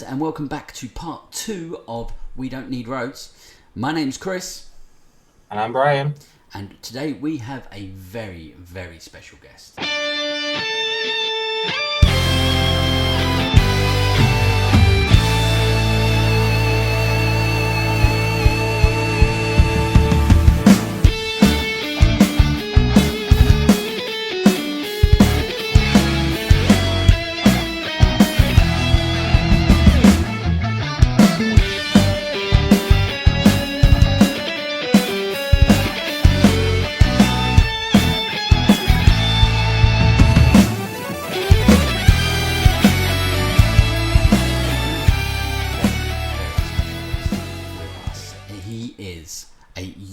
and welcome back to part 2 of We Don't Need Roads. My name's Chris. And I'm Brian. And today we have a very, very special guest.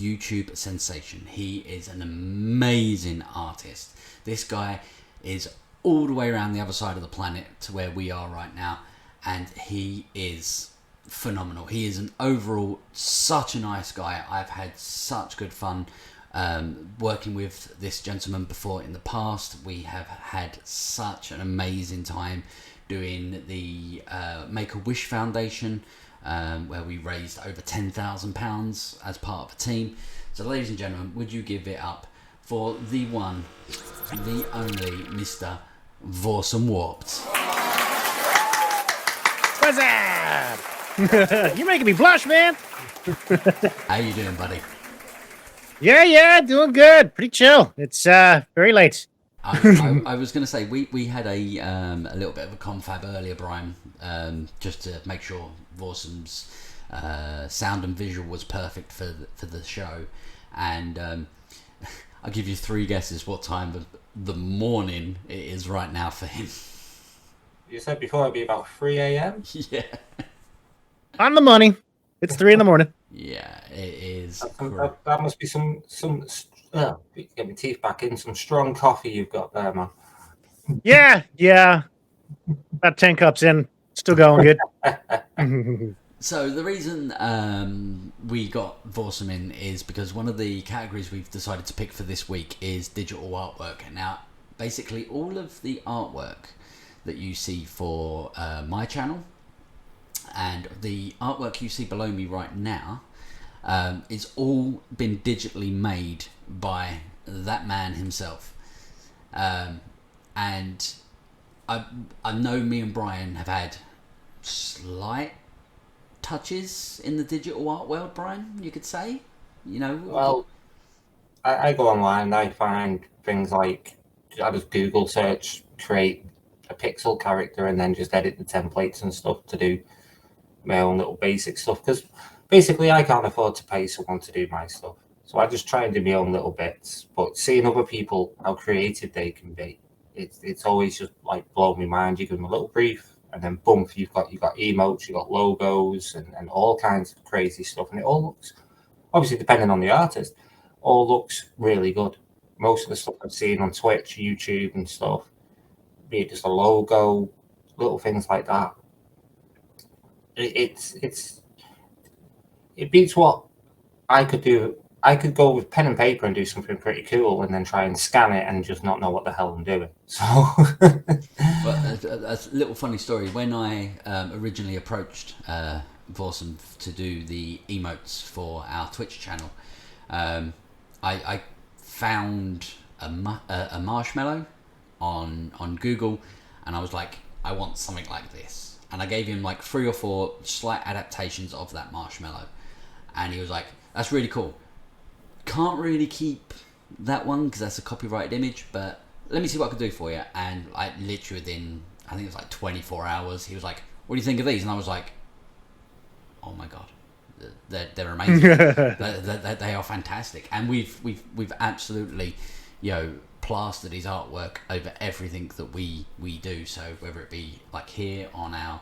YouTube sensation. He is an amazing artist. This guy is all the way around the other side of the planet to where we are right now, and he is phenomenal. He is an overall such a nice guy. I've had such good fun working with this gentleman before in the past. We have had such an amazing time doing the Make-A-Wish Foundation, where we raised over £10,000 as part of a team. So ladies and gentlemen, would you give it up for the one, the only Mr V쏘ᴇᴱᴇ? What's that? You're making me blush, man. How you doing, buddy? Yeah, doing good. Pretty chill. It's very late. I was going to say we had a little bit of a confab earlier, Brian, just to make sure Vawesome's sound and visual was perfect for the show, and I'll give you 3 guesses what time of the morning it is right now for him. You said before it'd be about 3 a.m. Yeah, On the money. It's 3 in the morning. Yeah, it is. That must be some get my teeth back in, some strong coffee you've got there, man. Yeah. About 10 cups in. Still going good. So the reason we got Vawesome in is because one of the categories we've decided to pick for this week is digital artwork. Now, basically all of the artwork that you see for my channel and the artwork you see below me right now, it's all been digitally made by that man himself. And I know me and Brian have had slight touches in the digital art world, Brian, you could say. You know, well, I go online and I find things like, I just Google search, create a pixel character and then just edit the templates and stuff to do my own little basic stuff, because basically I can't afford to pay someone to do my stuff, so I just try and do my own little bits. But seeing other people, how creative they can be, it's always just like blown my mind. You give them a little brief and then boom, you've got emotes, you've got logos and all kinds of crazy stuff, and it all looks, obviously depending on the artist, all looks really good. Most of the stuff I've seen on Twitch, YouTube and stuff, be it just a logo, little things like that, it beats what I could do. I could go with pen and paper and do something pretty cool and then try and scan it and just not know what the hell I'm doing. So well, a little funny story. When I originally approached Vawesome to do the emotes for our Twitch channel, I found a marshmallow on Google, and I was like, I want something like this. And I gave him like 3 or 4 slight adaptations of that marshmallow, and he was like, that's really cool. Can't really keep that one because that's a copyrighted image, but let me see what I can do for you. And I literally within, I think it was like 24 hours, he was like, what do you think of these? And I was like, oh my god, they're amazing. they are fantastic. And we've absolutely, plastered his artwork over everything that we do. So whether it be like here on our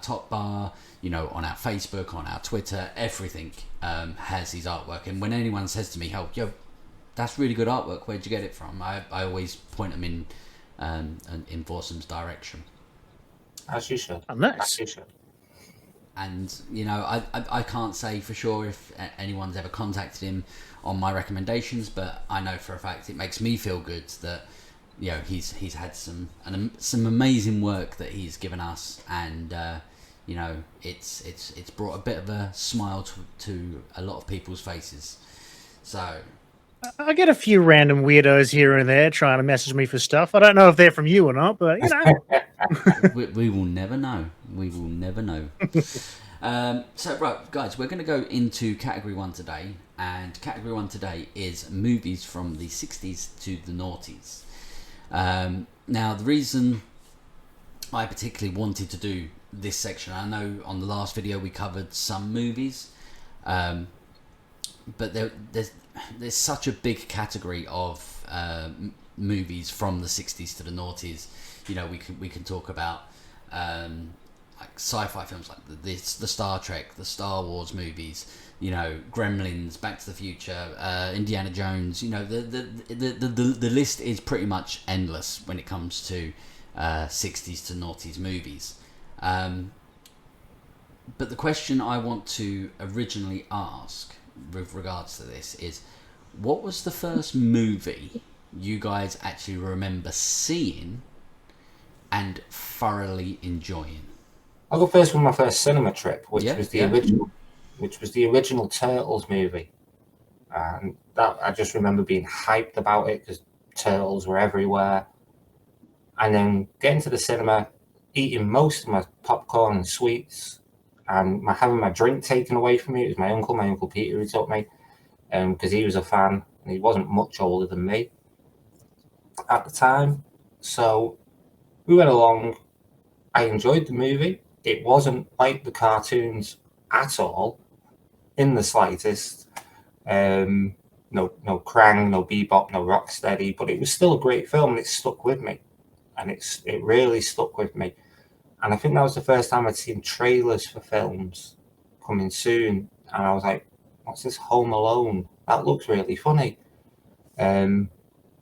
top bar, on our Facebook, on our Twitter, everything has his artwork. And when anyone says to me, "Oh, that's really good artwork. Where'd you get it from?" I always point them in Vawesome's direction. As you should. Nice. As you should. And I can't say for sure if anyone's ever contacted him on my recommendations, but I know for a fact it makes me feel good that he's had some amazing work that he's given us, and it's brought a bit of a smile to a lot of people's faces. So I get a few random weirdos here and there trying to message me for stuff. I don't know if they're from you or not, but we will never know. We will never know. So right, guys, we're going to go into category 1 today, and category 1 today is movies from the 60s to the noughties. Now, the reason I particularly wanted to do this section, I know on the last video we covered some movies, but there's such a big category of movies from the 60s to the noughties. We can talk about like sci-fi films like the Star Trek, the Star Wars movies, Gremlins, Back to the Future, Indiana Jones. The list is pretty much endless when it comes to 60s to noughties movies. But the question I want to originally ask with regards to this is, what was the first movie you guys actually remember seeing and thoroughly enjoying? I'll go first with my first cinema trip, which was the original Turtles movie, and that I just remember being hyped about it because turtles were everywhere, and then getting to the cinema, eating most of my popcorn and sweets, and having my drink taken away from me. It was my uncle Peter, who took me, because he was a fan and he wasn't much older than me at the time. So we went along. I enjoyed the movie. It wasn't like the cartoons at all, in the slightest. No Krang, no Bebop, no Rocksteady, but it was still a great film, and it stuck with me, and it really stuck with me. And I think that was the first time I'd seen trailers for films coming soon, and I was like, "What's this Home Alone? That looks really funny." So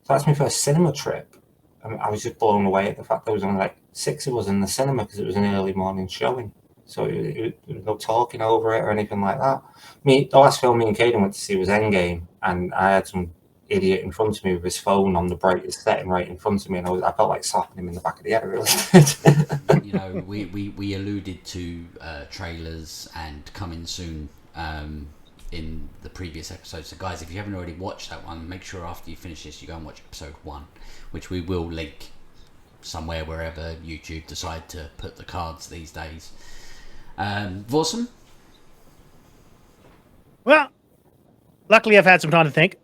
that's my first cinema trip. I was just blown away at the fact there was only like 6 of us in the cinema because it was an early morning showing. So there was no talking over it or anything like that. The last film me and Caden went to see was Endgame, and I had some idiot in front of me with his phone on the brightest setting right in front of me, and I felt like slapping him in the back of the head. Really. We alluded to trailers and coming soon in the previous episode. So guys, if you haven't already watched that one, make sure after you finish this you go and watch episode 1, which we will link somewhere wherever YouTube decide to put the cards these days. Vawesome? Well, luckily I've had some time to think.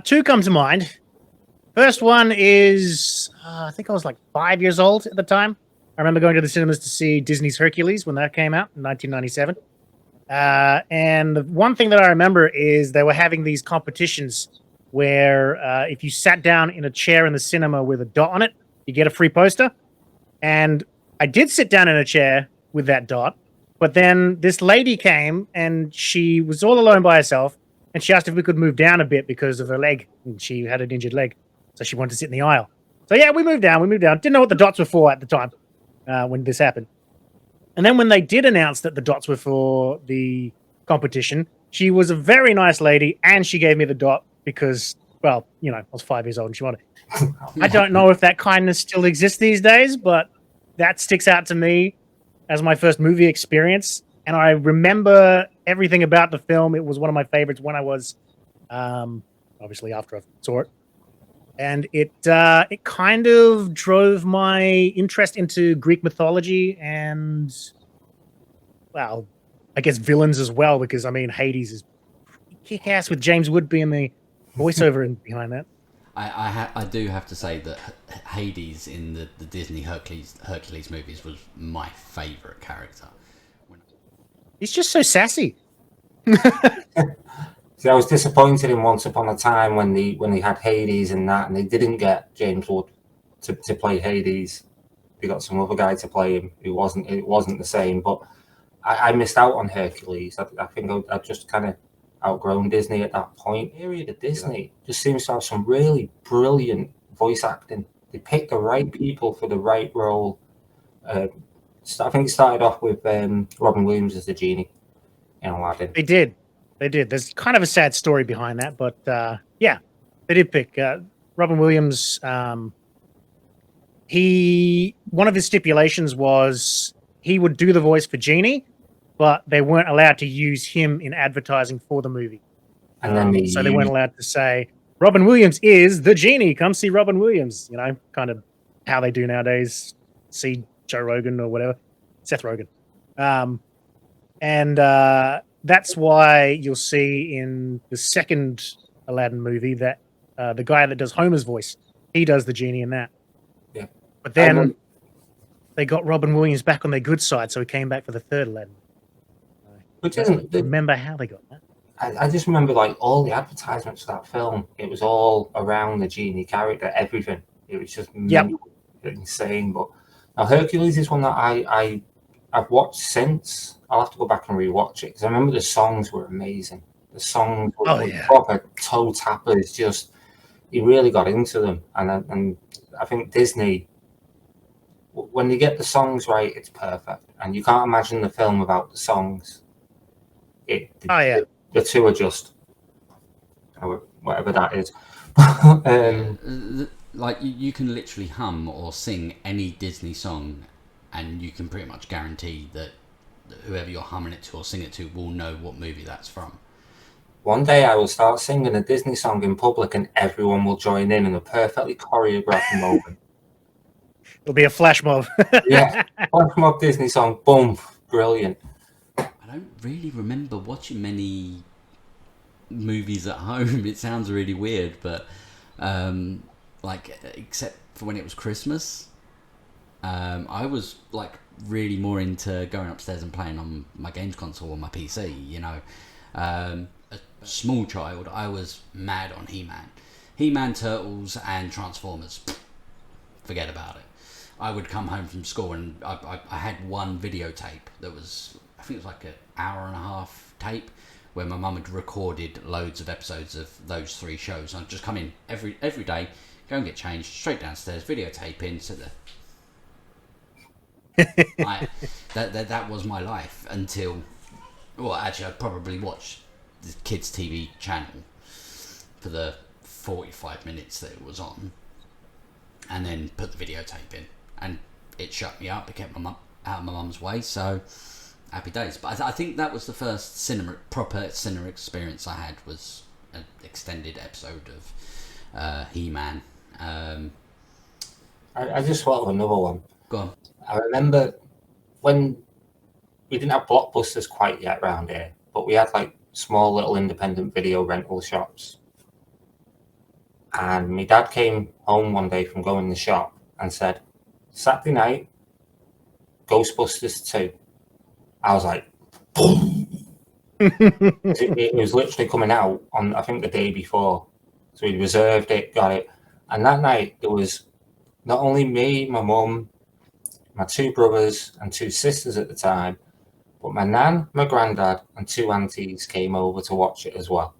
2 come to mind. First one is, I think I was like 5 years old at the time. I remember going to the cinemas to see Disney's Hercules when that came out in 1997. And the one thing that I remember is they were having these competitions where if you sat down in a chair in the cinema with a dot on it, you get a free poster. And I did sit down in a chair with that dot, but then this lady came and she was all alone by herself, and she asked if we could move down a bit because of her leg, and she had an injured leg, so she wanted to sit in the aisle. So yeah, we moved down. Didn't know what the dots were for at the time when this happened. And then when they did announce that the dots were for the competition, she was a very nice lady, and she gave me the dot because, well, I was 5 years old and she wanted it. I don't know if that kindness still exists these days, but that sticks out to me as my first movie experience. And I remember everything about the film. It was one of my favorites when I was, obviously after I saw it. And it kind of drove my interest into Greek mythology and, well, I guess villains as well, because, I mean, Hades is kick-ass with James Wood being the voiceover behind that. I do have to say that Hades in the Disney Hercules movies was my favourite character. He's just so sassy. See, I was disappointed in Once Upon a Time when they had Hades and that, and they didn't get James Wood to play Hades. They got some other guy to play him who wasn't the same. But I missed out on Hercules. I think I just kind of outgrown Disney at that point. Period of Disney just seems to have some really brilliant voice acting. They picked the right people for the right role. I think it started off with Robin Williams as the genie in Aladdin. They did. There's kind of a sad story behind that, but yeah, they did pick Robin Williams. one of his stipulations was he would do the voice for Genie, but they weren't allowed to use him in advertising for the movie. And then so they weren't allowed to say, Robin Williams is the Genie. Come see Robin Williams. You know, kind of how they do nowadays. See Joe Rogan or whatever. Seth Rogen. And that's why you'll see in the second Aladdin movie that the guy that does Homer's voice, he does the Genie in that. Yeah. But then they got Robin Williams back on their good side, so he came back for the third Aladdin. Which isn't remember how they got that. I just remember like all the advertisements for that film. It was all around the Genie character, everything. It was just insane. But now Hercules is one that I've watched since. I'll have to go back and rewatch it because I remember the songs were amazing. The songs were proper toe tappers. Just he really got into them, and I think Disney, when they get the songs right, it's perfect. And you can't imagine the film without the songs. The two are just whatever that is. Like you can literally hum or sing any Disney song, and you can pretty much guarantee that whoever you're humming it to or sing it to will know what movie that's from. One day I will start singing a Disney song in public, and everyone will join in a perfectly choreographed moment. It'll be a flash mob. Yeah, flash mob Disney song. Boom, brilliant. I don't really remember watching many movies at home. It sounds really weird, but like except for when it was Christmas, I was like really more into going upstairs and playing on my games console or my PC. You know, a small child, I was mad on He-Man, Turtles, and Transformers. Forget about it. I would come home from school and I had one videotape that was, I think it was like an hour and a half tape where my mum had recorded loads of episodes of those three shows. I'd just come in every day, go and get changed, straight downstairs, videotape in, sit there. That was my life until, well, actually I'd probably watch the kids' TV channel for the 45 minutes that it was on and then put the videotape in, and it shut me up. It kept my mum out of my mum's way, so happy days. But I think that was the first proper cinema experience I had, was an extended episode of He-Man. I just thought of another one. Go on. I remember when we didn't have Blockbusters quite yet around here, but we had like small little independent video rental shops. And my dad came home one day from going to the shop and said, Saturday night, Ghostbusters 2. I was like, boom. It was literally coming out on, I think, the day before. So we reserved it, got it. And that night, there was not only me, my mum, my two brothers and two sisters at the time, but my nan, my granddad, and two aunties came over to watch it as well.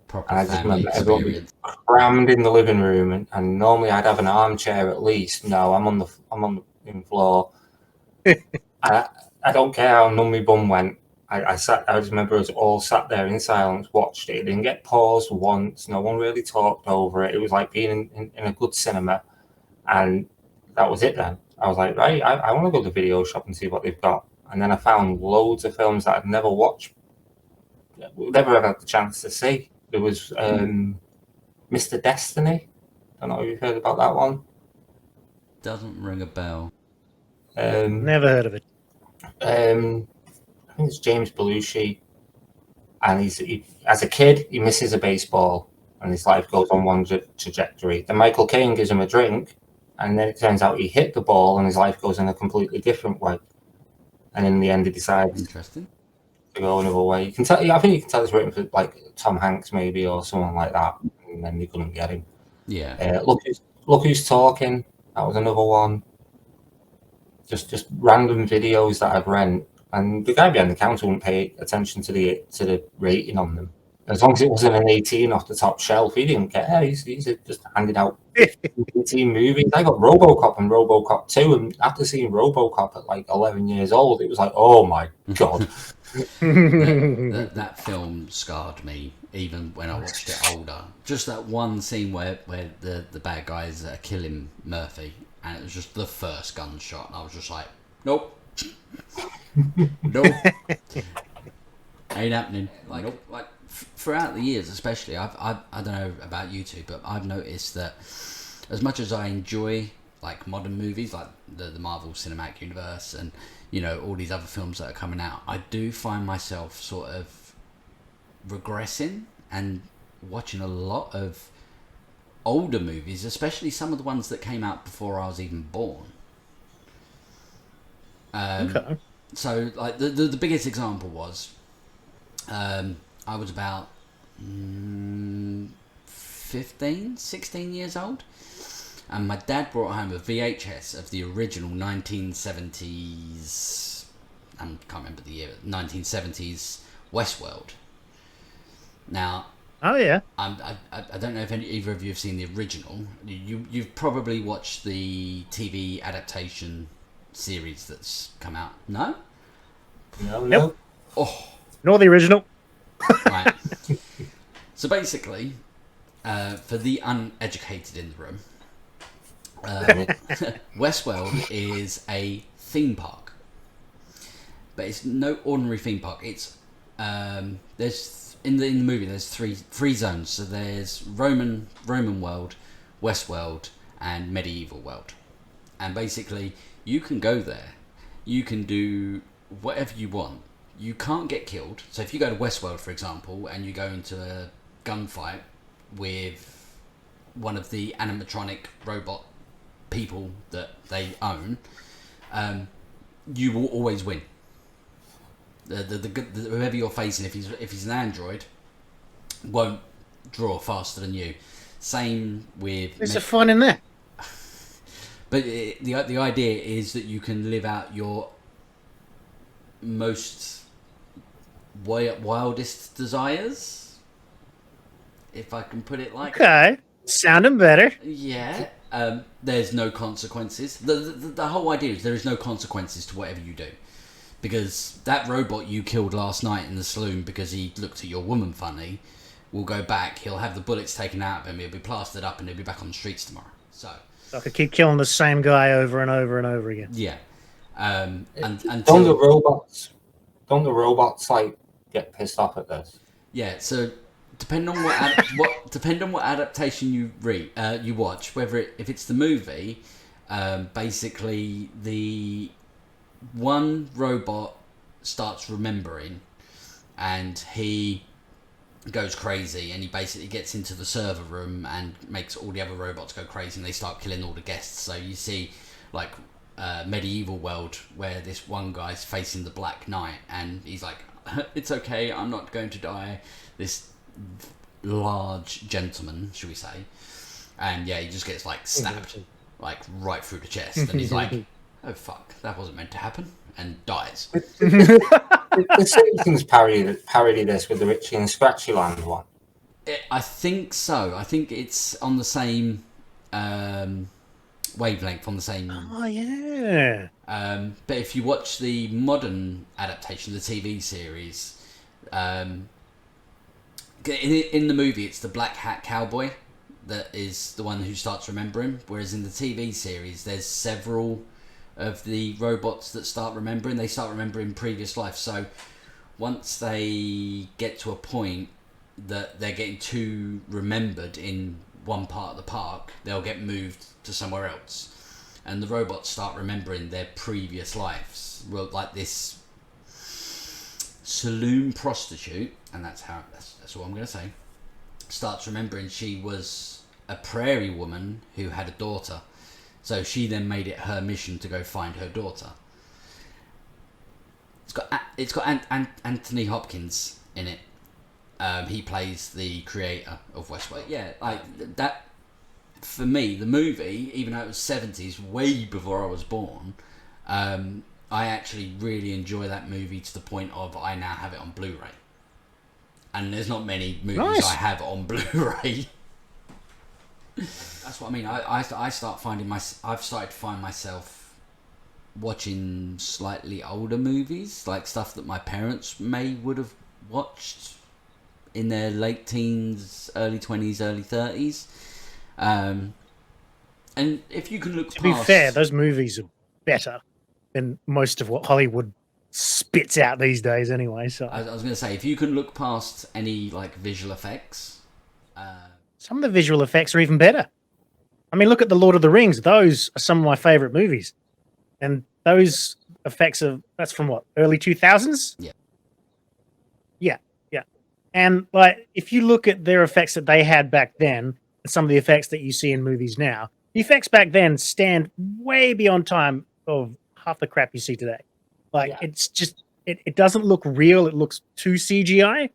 Proper and I just remember experience. everyone crammed in the living room, and normally I'd have an armchair at least. No, I'm on the floor. I don't care how numb my bum went. I just remember us all sat there in silence, watched it. It didn't get paused once. No one really talked over it. It was like being in a good cinema, and that was it. Then I was like, right, I want to go to the video shop and see what they've got. And then I found loads of films that I'd never watched, never had the chance to see. There was Mr. Destiny. I don't know if you've heard about that one. Doesn't ring a bell. Never heard of it. I think it's James Belushi, and he as a kid he misses a baseball, and his life goes on one trajectory. Then Michael Caine gives him a drink, and then it turns out he hit the ball, and his life goes in a completely different way. And in the end, he decides Interesting. to go another way. You can tell. I think you can tell it's written for like Tom Hanks maybe or someone like that, and then they couldn't get him. Yeah. Look who's talking. That was another one. Just random videos that I'd rent, and the guy behind the counter wouldn't pay attention to the rating on them. As long as it wasn't an 18 off the top shelf, he didn't care. He's just handing out 18 movies. I got RoboCop and RoboCop 2, and after seeing RoboCop at like 11 years old, it was like, oh my god. that film scarred me, even when I watched it older. Just that one scene where the bad guys are killing Murphy, and it was just the first gunshot. And I was just like, nope, nope, ain't happening. Like, nope. Like throughout the years, especially, I don't know about you two, but I've noticed that as much as I enjoy like modern movies, like the Marvel Cinematic Universe, and you know all these other films that are coming out, I do find myself sort of regressing and watching a lot of older movies, especially some of the ones that came out before I was even born. Okay. So, like the biggest example was, I was about 15, 16 years old, and my dad brought home a VHS of the original 1970s. I can't remember the year. 1970s Westworld. Now. Oh yeah. I don't know if either of you have seen the original. You've probably watched the TV adaptation series that's come out. No? No. Nope. Oh. Nor the original. Right. So basically, for the uneducated in the room, Westworld is a theme park. But it's no ordinary theme park. It's there's in the movie there's three zones. So there's Roman world, Westworld, and medieval world. And basically you can go there, you can do whatever you want. You can't get killed. So if you go to Westworld, for example, and you go into a gunfight with one of the animatronic robot people that they own, you will always win. The whoever you're facing, if he's an android, won't draw faster than you. Same with. There's a fun in there. But the idea is that you can live out your most wildest desires, if I can put it like. Okay, sounding better. Yeah. There's no consequences. The whole idea is there is no consequences to whatever you do. Because that robot you killed last night in the saloon because he looked at your woman funny will go back, he'll have the bullets taken out of him, he'll be plastered up, and he'll be back on the streets tomorrow. So I could keep killing the same guy over and over and over again. yeah. And Don't the robots like get pissed off at this? Yeah, so depending on what adaptation you watch, if it's the movie, basically the one robot starts remembering and he goes crazy and he basically gets into the server room and makes all the other robots go crazy and they start killing all the guests. So you see like medieval world where this one guy's facing the Black Knight and he's like, it's okay, I'm not going to die. This large gentleman, should we say, and yeah, he just gets like stabbed like right through the chest and he's like, oh fuck, that wasn't meant to happen, and dies. The Simpsons parody this with the Richie and Scratchy Land one. I think so. I think it's on the same wavelength, on the same. Oh yeah. But if you watch the modern adaptation, the TV series, in the movie, it's the black hat cowboy that is the one who starts remembering. Whereas in the TV series, there's several of the robots that start remembering. They start remembering previous life. So once they get to a point that they're getting too remembered in one part of the park, they'll get moved to somewhere else. And the robots start remembering their previous lives. Well, like this saloon prostitute, and that's all I'm going to say, starts remembering she was a prairie woman who had a daughter. So she then made it her mission to go find her daughter. It's got Anthony Hopkins in it. He plays the creator of Westworld. Yeah, like that. For me, the movie, even though it was 70s, way before I was born, I actually really enjoy that movie to the point of I now have it on Blu-ray. And there's not many movies I have on Blu-ray. That's what I mean. I've started to find myself watching slightly older movies, like stuff that my parents would have watched in their late teens, early 20s, early 30s. And if you can look to be fair, those movies are better than most of what Hollywood spits out these days anyway. So I was going to say, if you can look past any like visual effects, some of the visual effects are even better. I mean, look at the Lord of the Rings. Those are some of my favorite movies, and those effects that's from what, early 2000s? Yeah. And like, if you look at their effects that they had back then, and some of the effects that you see in movies now, the effects back then stand way beyond time of half the crap you see today. Like, it's just, it doesn't look real. It looks too CGI.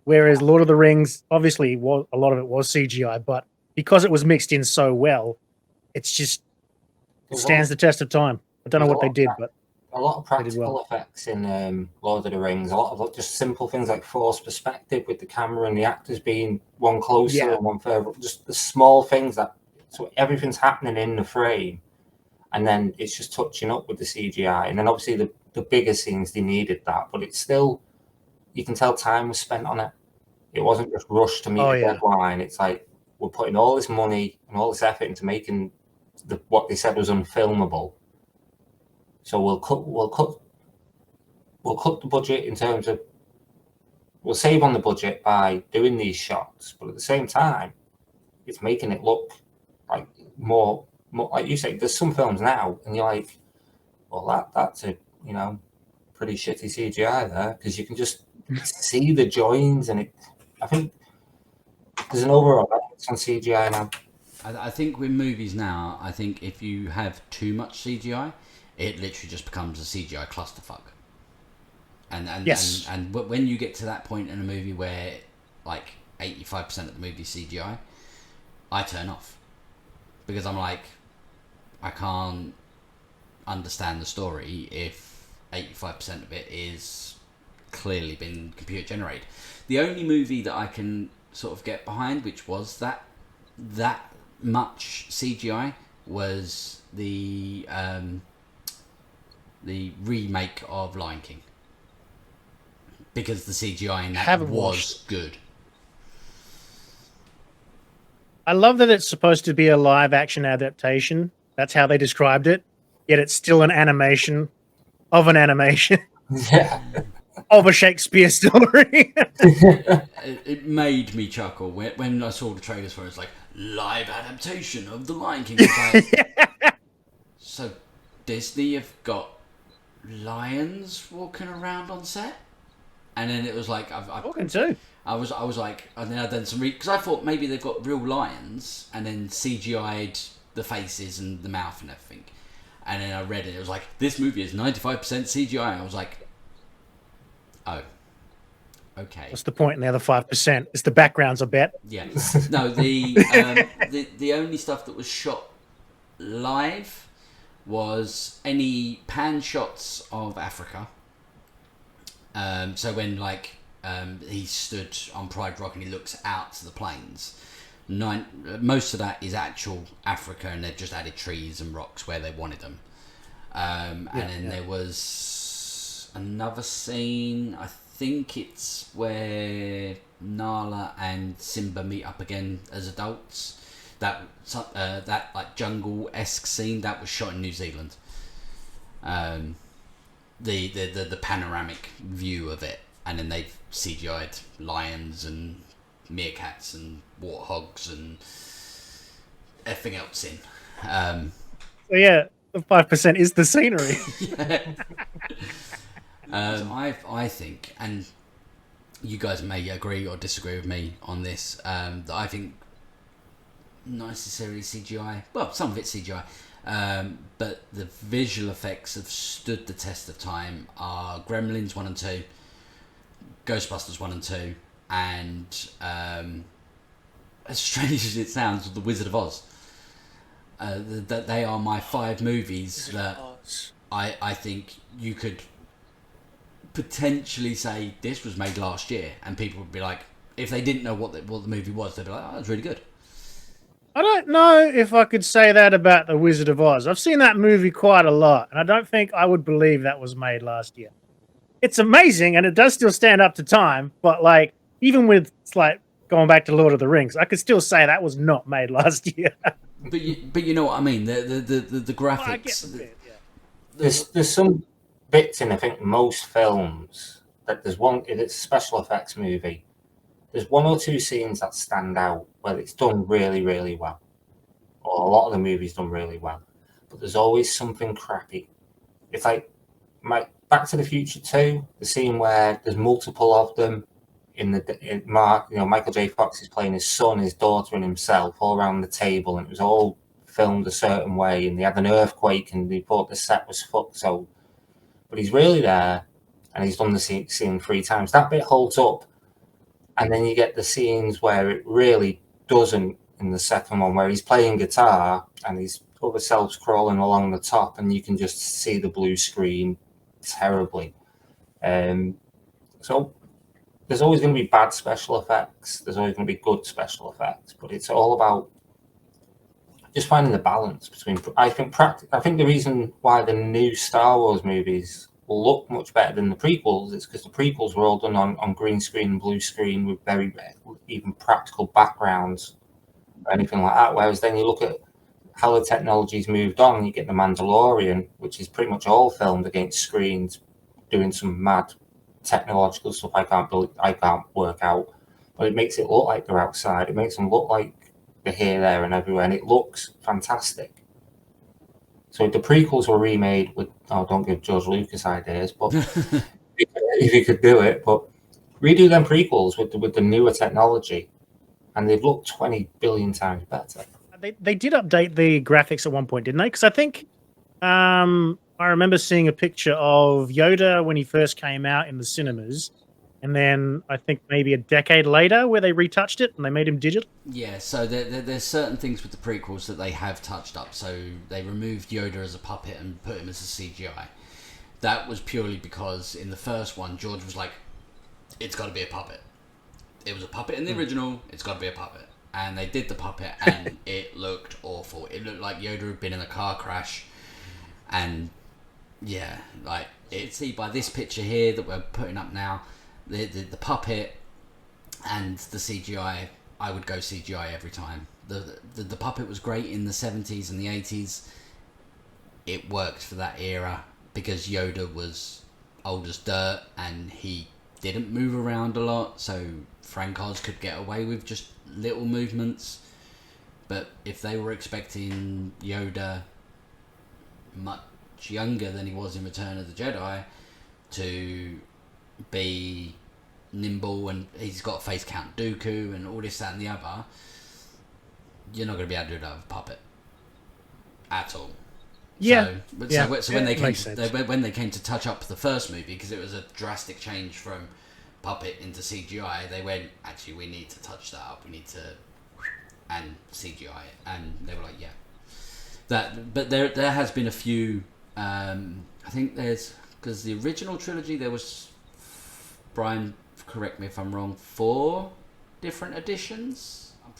Whereas Lord of the Rings, obviously, a lot of it was CGI, but because it was mixed in so well, it stands the test of time. I don't know what they did, but a lot of practical effects in Lord of the Rings. A lot of just simple things like forced perspective with the camera and the actors being one closer and one further. Just the small things so everything's happening in the frame, and then it's just touching up with the CGI. And then obviously the bigger scenes, they needed that, but it's still, you can tell time was spent on it. It wasn't just rushed to meet a deadline. It's like, we're putting all this money and all this effort into making what they said was unfilmable. So we'll cut the budget in terms of, we'll save on the budget by doing these shots, but at the same time, it's making it look like more like you say. There's some films now, and you're like, well, that's a pretty shitty CGI there, because you can just see the joins, and I think there's an overall balance on CGI now. I think with movies now, I think if you have too much CGI, it literally just becomes a CGI clusterfuck. And when you get to that point in a movie where like 85% of the movie is CGI, I turn off, because I'm like, I can't understand the story if 85% of it is clearly been computer generated. The only movie that I can sort of get behind, which was that much CGI, was the remake of Lion King, because the CGI in that was good. I love that it's supposed to be a live action adaptation. That's how they described it. Yet it's still an animation of an animation. Yeah. Of a Shakespeare story. It made me chuckle when I saw the trailers for it. It's like, live adaptation of the Lion King. Like, so Disney have got lions walking around on set, and then it was like, walking too. I was like, and then I've done some because I thought maybe they've got real lions and then CGI'd the faces and the mouth and everything, and then I read it. It was like, this movie is 95% CGI. I was like, oh, okay. What's the point in the other 5%? It's the backgrounds, I bet. Yeah. No, the only stuff that was shot live was any pan shots of Africa. So when like he stood on Pride Rock and he looks out to the plains, most of that is actual Africa, and they've just added trees and rocks where they wanted them. And then there was another scene, I think it's where Nala and Simba meet up again as adults. That like jungle-esque scene that was shot in New Zealand. The panoramic view of it, and then they've CGI'd lions and meerkats and warthogs and everything else in. So yeah, the 5% is the scenery. I think, and you guys may agree or disagree with me on this, that I think not necessarily CGI. Well, some of it's CGI, but the visual effects have stood the test of time are Gremlins 1 and 2, Ghostbusters 1 and 2, and as strange as it sounds, The Wizard of Oz. That they are my 5 movies that I think you could potentially say this was made last year, and people would be like, if they didn't know what the movie was, they'd be like, oh, it's really good. I don't know if I could say that about The Wizard of Oz. I've seen that movie quite a lot, and I don't think I would believe that was made last year. It's amazing, and it does still stand up to time, but like, even with like going back to Lord of the Rings, I could still say that was not made last year. But you know what I mean. The graphics. I get the bit, yeah. There's some bits in I think most films that there's one. If it's a special effects movie, there's one or two scenes that stand out where it's done really, really well, or a lot of the movies done really well. But there's always something crappy. It's like Back to the Future 2, the scene where there's multiple of them Michael J. Fox is playing his son, his daughter, and himself all around the table, and it was all filmed a certain way, and they had an earthquake, and they thought the set was fucked. So, but he's really there, and he's done the scene 3 times. That bit holds up, and then you get the scenes where it really doesn't. In the second one, where he's playing guitar and his other self's crawling along the top, and you can just see the blue screen terribly. So there's always going to be bad special effects. There's always going to be good special effects, but it's all about just finding the balance between. I think the reason why the new Star Wars movies will look much better than the prequels is because the prequels were all done on green screen and blue screen with very even practical backgrounds or anything like that. Whereas then you look at how the technology's moved on, you get The Mandalorian, which is pretty much all filmed against screens, doing some mad technological stuff I can't work out, but it makes it look like they're outside. It makes them look like they're here, there, and everywhere, and it looks fantastic. So if the prequels were remade with, don't give George Lucas ideas, but if you could do it, but redo them prequels with the newer technology, and they've looked 20 billion times better. They did update the graphics at one point, didn't they? Because I think I remember seeing a picture of Yoda when he first came out in the cinemas, and then I think maybe a decade later where they retouched it and they made him digital. Yeah, so there's certain things with the prequels that they have touched up. So they removed Yoda as a puppet and put him as a CGI. That was purely because in the first one, George was like, it's got to be a puppet. It was a puppet in the original, it's got to be a puppet. And they did the puppet and it looked awful. It looked like Yoda had been in a car crash. And yeah, like, see by this picture here that we're putting up now, the puppet and the CGI, I would go CGI every time. The puppet was great in the 70s and the 80s. It worked for that era because Yoda was old as dirt and he didn't move around a lot, so Frank Oz could get away with just little movements. But if they were expecting Yoda much younger than he was in Return of the Jedi to be nimble, and he's got face Count Dooku and all this, that and the other, you're not going to be able to do that with a puppet at all. Yeah. So when they came to touch up the first movie, because it was a drastic change from puppet into CGI, they went, actually, we need to touch that up. We need to and CGI it, and they were like, yeah. But there has been a few. I think there's, because the original trilogy there was, Brian, correct me if I'm wrong, 4 different editions. I'm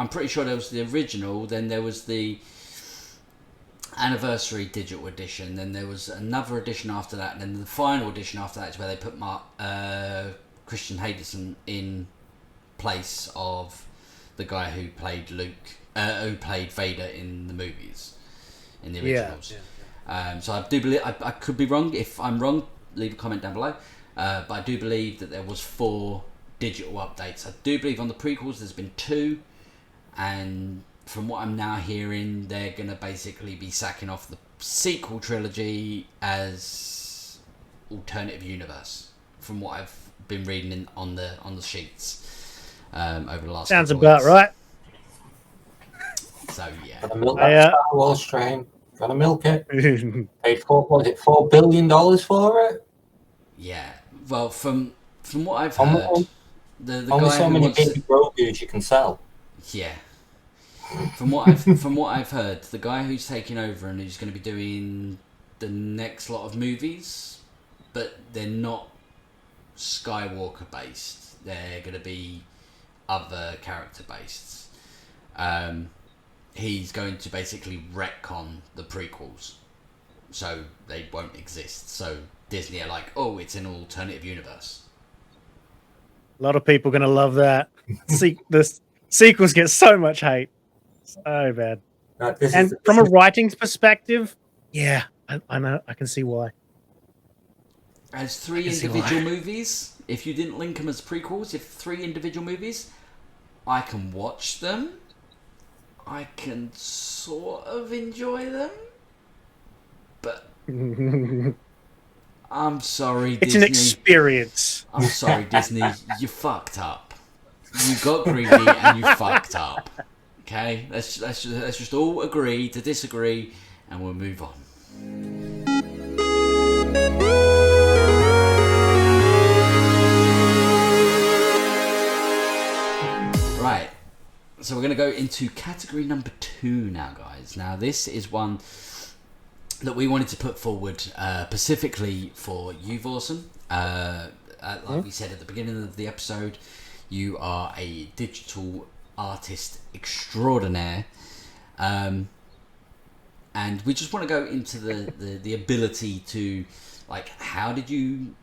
pretty sure there was the original, then there was the anniversary digital edition, then there was another edition after that, and then the final edition after that is where they put Christian Henderson in place of the guy who played who played Vader in the movies, in the originals. So I do believe, I could be wrong. If I'm wrong, leave a comment down below. But I do believe that there was 4 digital updates. I do believe on the prequels there's been 2, and from what I'm now hearing, they're going to basically be sacking off the sequel trilogy as alternative universe, from what I've been reading on the sheets over the last sounds couple of about weeks. right. So yeah, gotta milk that Star Wars train. Gotta milk it. Paid $4 billion for it. Yeah. Well, from what I've heard, the only guy so who many wants baby Grogu's you can sell. Yeah. From what I've heard, the guy who's taking over and who's going to be doing the next lot of movies, but they're not Skywalker based. They're going to be other character based. He's going to basically retcon the prequels, so they won't exist. So Disney are like, oh, it's an alternative universe. A lot of people are going to love that. The sequels get so much hate. So bad. This And is from a writing perspective, yeah, I know. I can see why. As 3 individual movies, if you didn't link them as prequels, if 3 individual movies, I can watch them. I can sort of enjoy them. But I'm sorry, it's Disney. an experience. I'm sorry, Disney. You fucked up. You got greedy and you fucked up. Okay? Let's just all agree to disagree and we'll move on. Right, so we're going to go into category number 2 now, guys. Now, this is one that we wanted to put forward specifically for you, Vawesome. Like we said at the beginning of the episode, you are a digital artist extraordinaire. And we just want to go into the ability to, like, how did you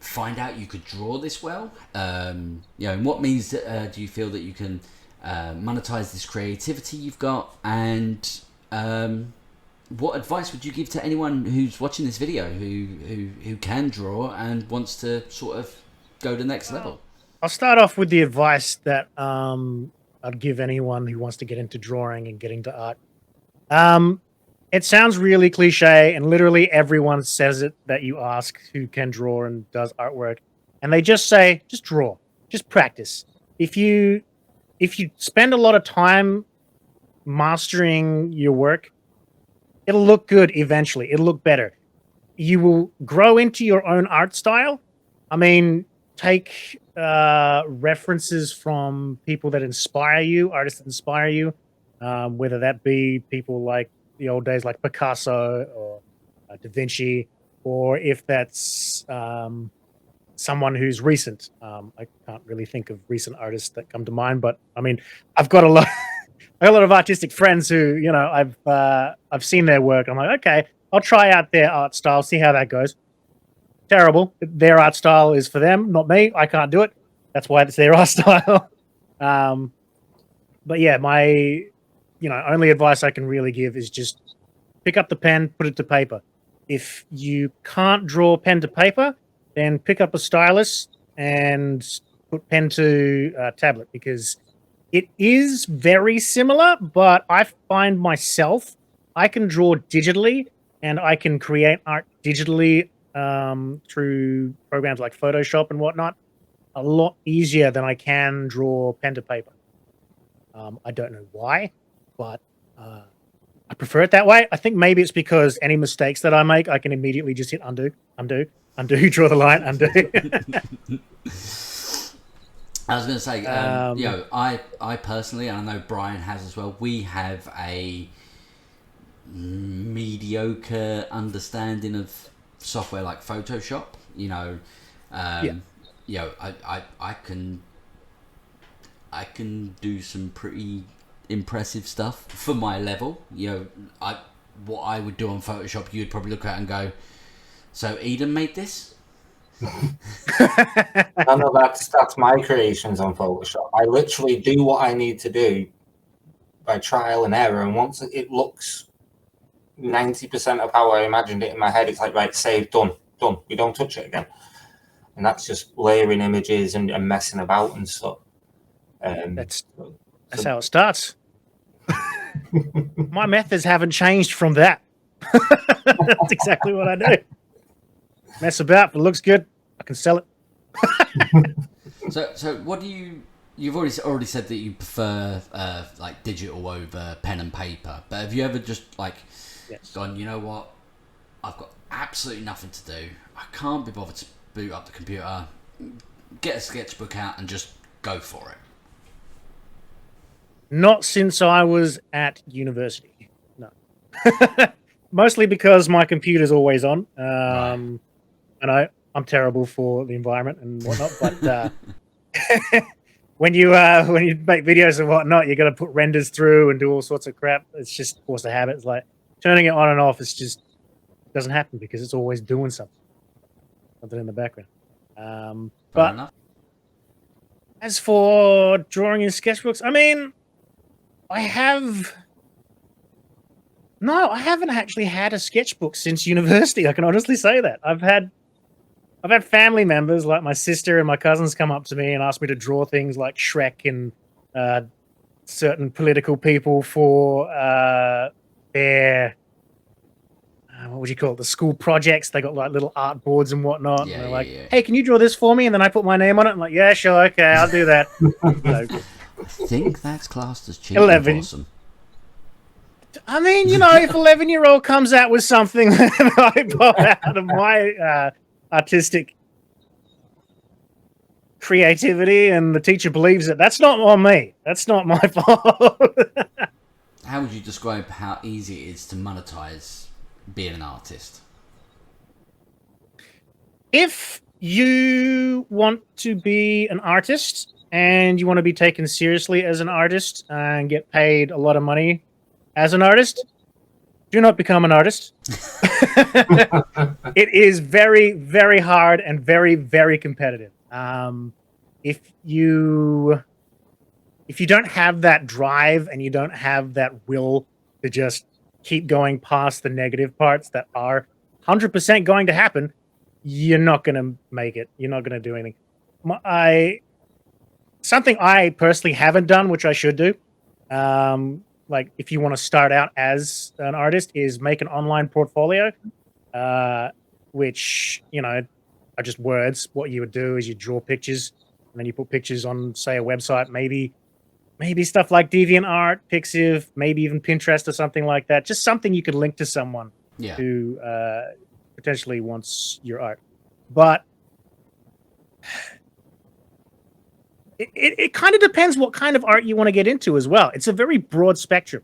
find out you could draw this well? In what means do you feel that you can monetize this creativity you've got? And what advice would you give to anyone who's watching this video who can draw and wants to sort of go to the next level? I'll start off with the advice that I'd give anyone who wants to get into drawing and get into art. It sounds really cliche, and literally everyone says it that you ask who can draw and does artwork, and they just say, just draw, just practice. If you spend a lot of time mastering your work, it'll look good eventually. It'll look better. You will grow into your own art style. I mean, take references from people that inspire you, artists that inspire you, whether that be people like the old days like Picasso or Da Vinci, or if that's someone who's recent. I can't really think of recent artists that come to mind, but I mean, I've got a lot of artistic friends who, I've seen their work. I'm like, okay, I'll try out their art style, see how that goes. Terrible. Their art style is for them, not me. I can't do it. That's why it's their art style. But yeah, my only advice I can really give is just pick up the pen, put it to paper. If you can't draw pen to paper, then pick up a stylus and put pen to tablet, because it is very similar, but I find myself, I can draw digitally and I can create art digitally through programs like Photoshop and whatnot a lot easier than I can draw pen to paper. I don't know why, but I prefer it that way. I think maybe it's because any mistakes that I make, I can immediately just hit undo, draw the line, undo. I was going to say, I personally, and I know Bryan has as well, we have a mediocre understanding of software like Photoshop. I can do some pretty impressive stuff for my level. What I would do on Photoshop, you'd probably look at and go, so Eden made this? I know that's my creations on Photoshop. I literally do what I need to do by trial and error, and once it looks 90% of how I imagined it in my head, it's like, right, save, done. We don't touch it again. And that's just layering images and messing about and stuff. That's how it starts. My methods haven't changed from that. That's exactly what I do. Mess about. If it looks good, I can sell it. So what do you've already said that you prefer like digital over pen and paper, but have you ever just gone, you know what, I've got absolutely nothing to do, I can't be bothered to boot up the computer, get a sketchbook out and just go for it? Not since I was at university. No. Mostly because my computer's always on. Right. And I'm terrible for the environment and whatnot. But when you make videos and whatnot, you got to put renders through and do all sorts of crap. It's just force of habit. It's like turning it on and off. It's just doesn't happen because it's always doing something in the background. But as for drawing in sketchbooks, I mean, I have. No, I haven't actually had a sketchbook since university. I can honestly say that. I've had family members like my sister and my cousins come up to me and ask me to draw things like Shrek and certain political people for their what would you call it? The school projects. They got like little art boards and whatnot. Yeah, and they're yeah, like, yeah. "Hey, can you draw this for me?" And then I put my name on it. I'm like, "Yeah, sure, okay, I'll do that." I think that's classed as cheating. 11. Awesome. I mean, if 11-year-old comes out with something that I pop out of my artistic creativity and the teacher believes it, that's not on me. That's not my fault. How would you describe how easy it is to monetize being an artist? If you want to be an artist and you want to be taken seriously as an artist and get paid a lot of money as an artist, do not become an artist. It is very, very hard and very, very competitive. If you don't have that drive and you don't have that will to just keep going past the negative parts that are 100% going to happen, you're not going to make it. You're not going to do anything. Something I personally haven't done, which I should do, like if you want to start out as an artist, is make an online portfolio, which, are just words. What you would do is you draw pictures and then you put pictures on, say, a website, maybe stuff like DeviantArt, Pixiv, maybe even Pinterest or something like that. Just something you could link to someone who potentially wants your art. But it kind of depends what kind of art you want to get into as well. It's a very broad spectrum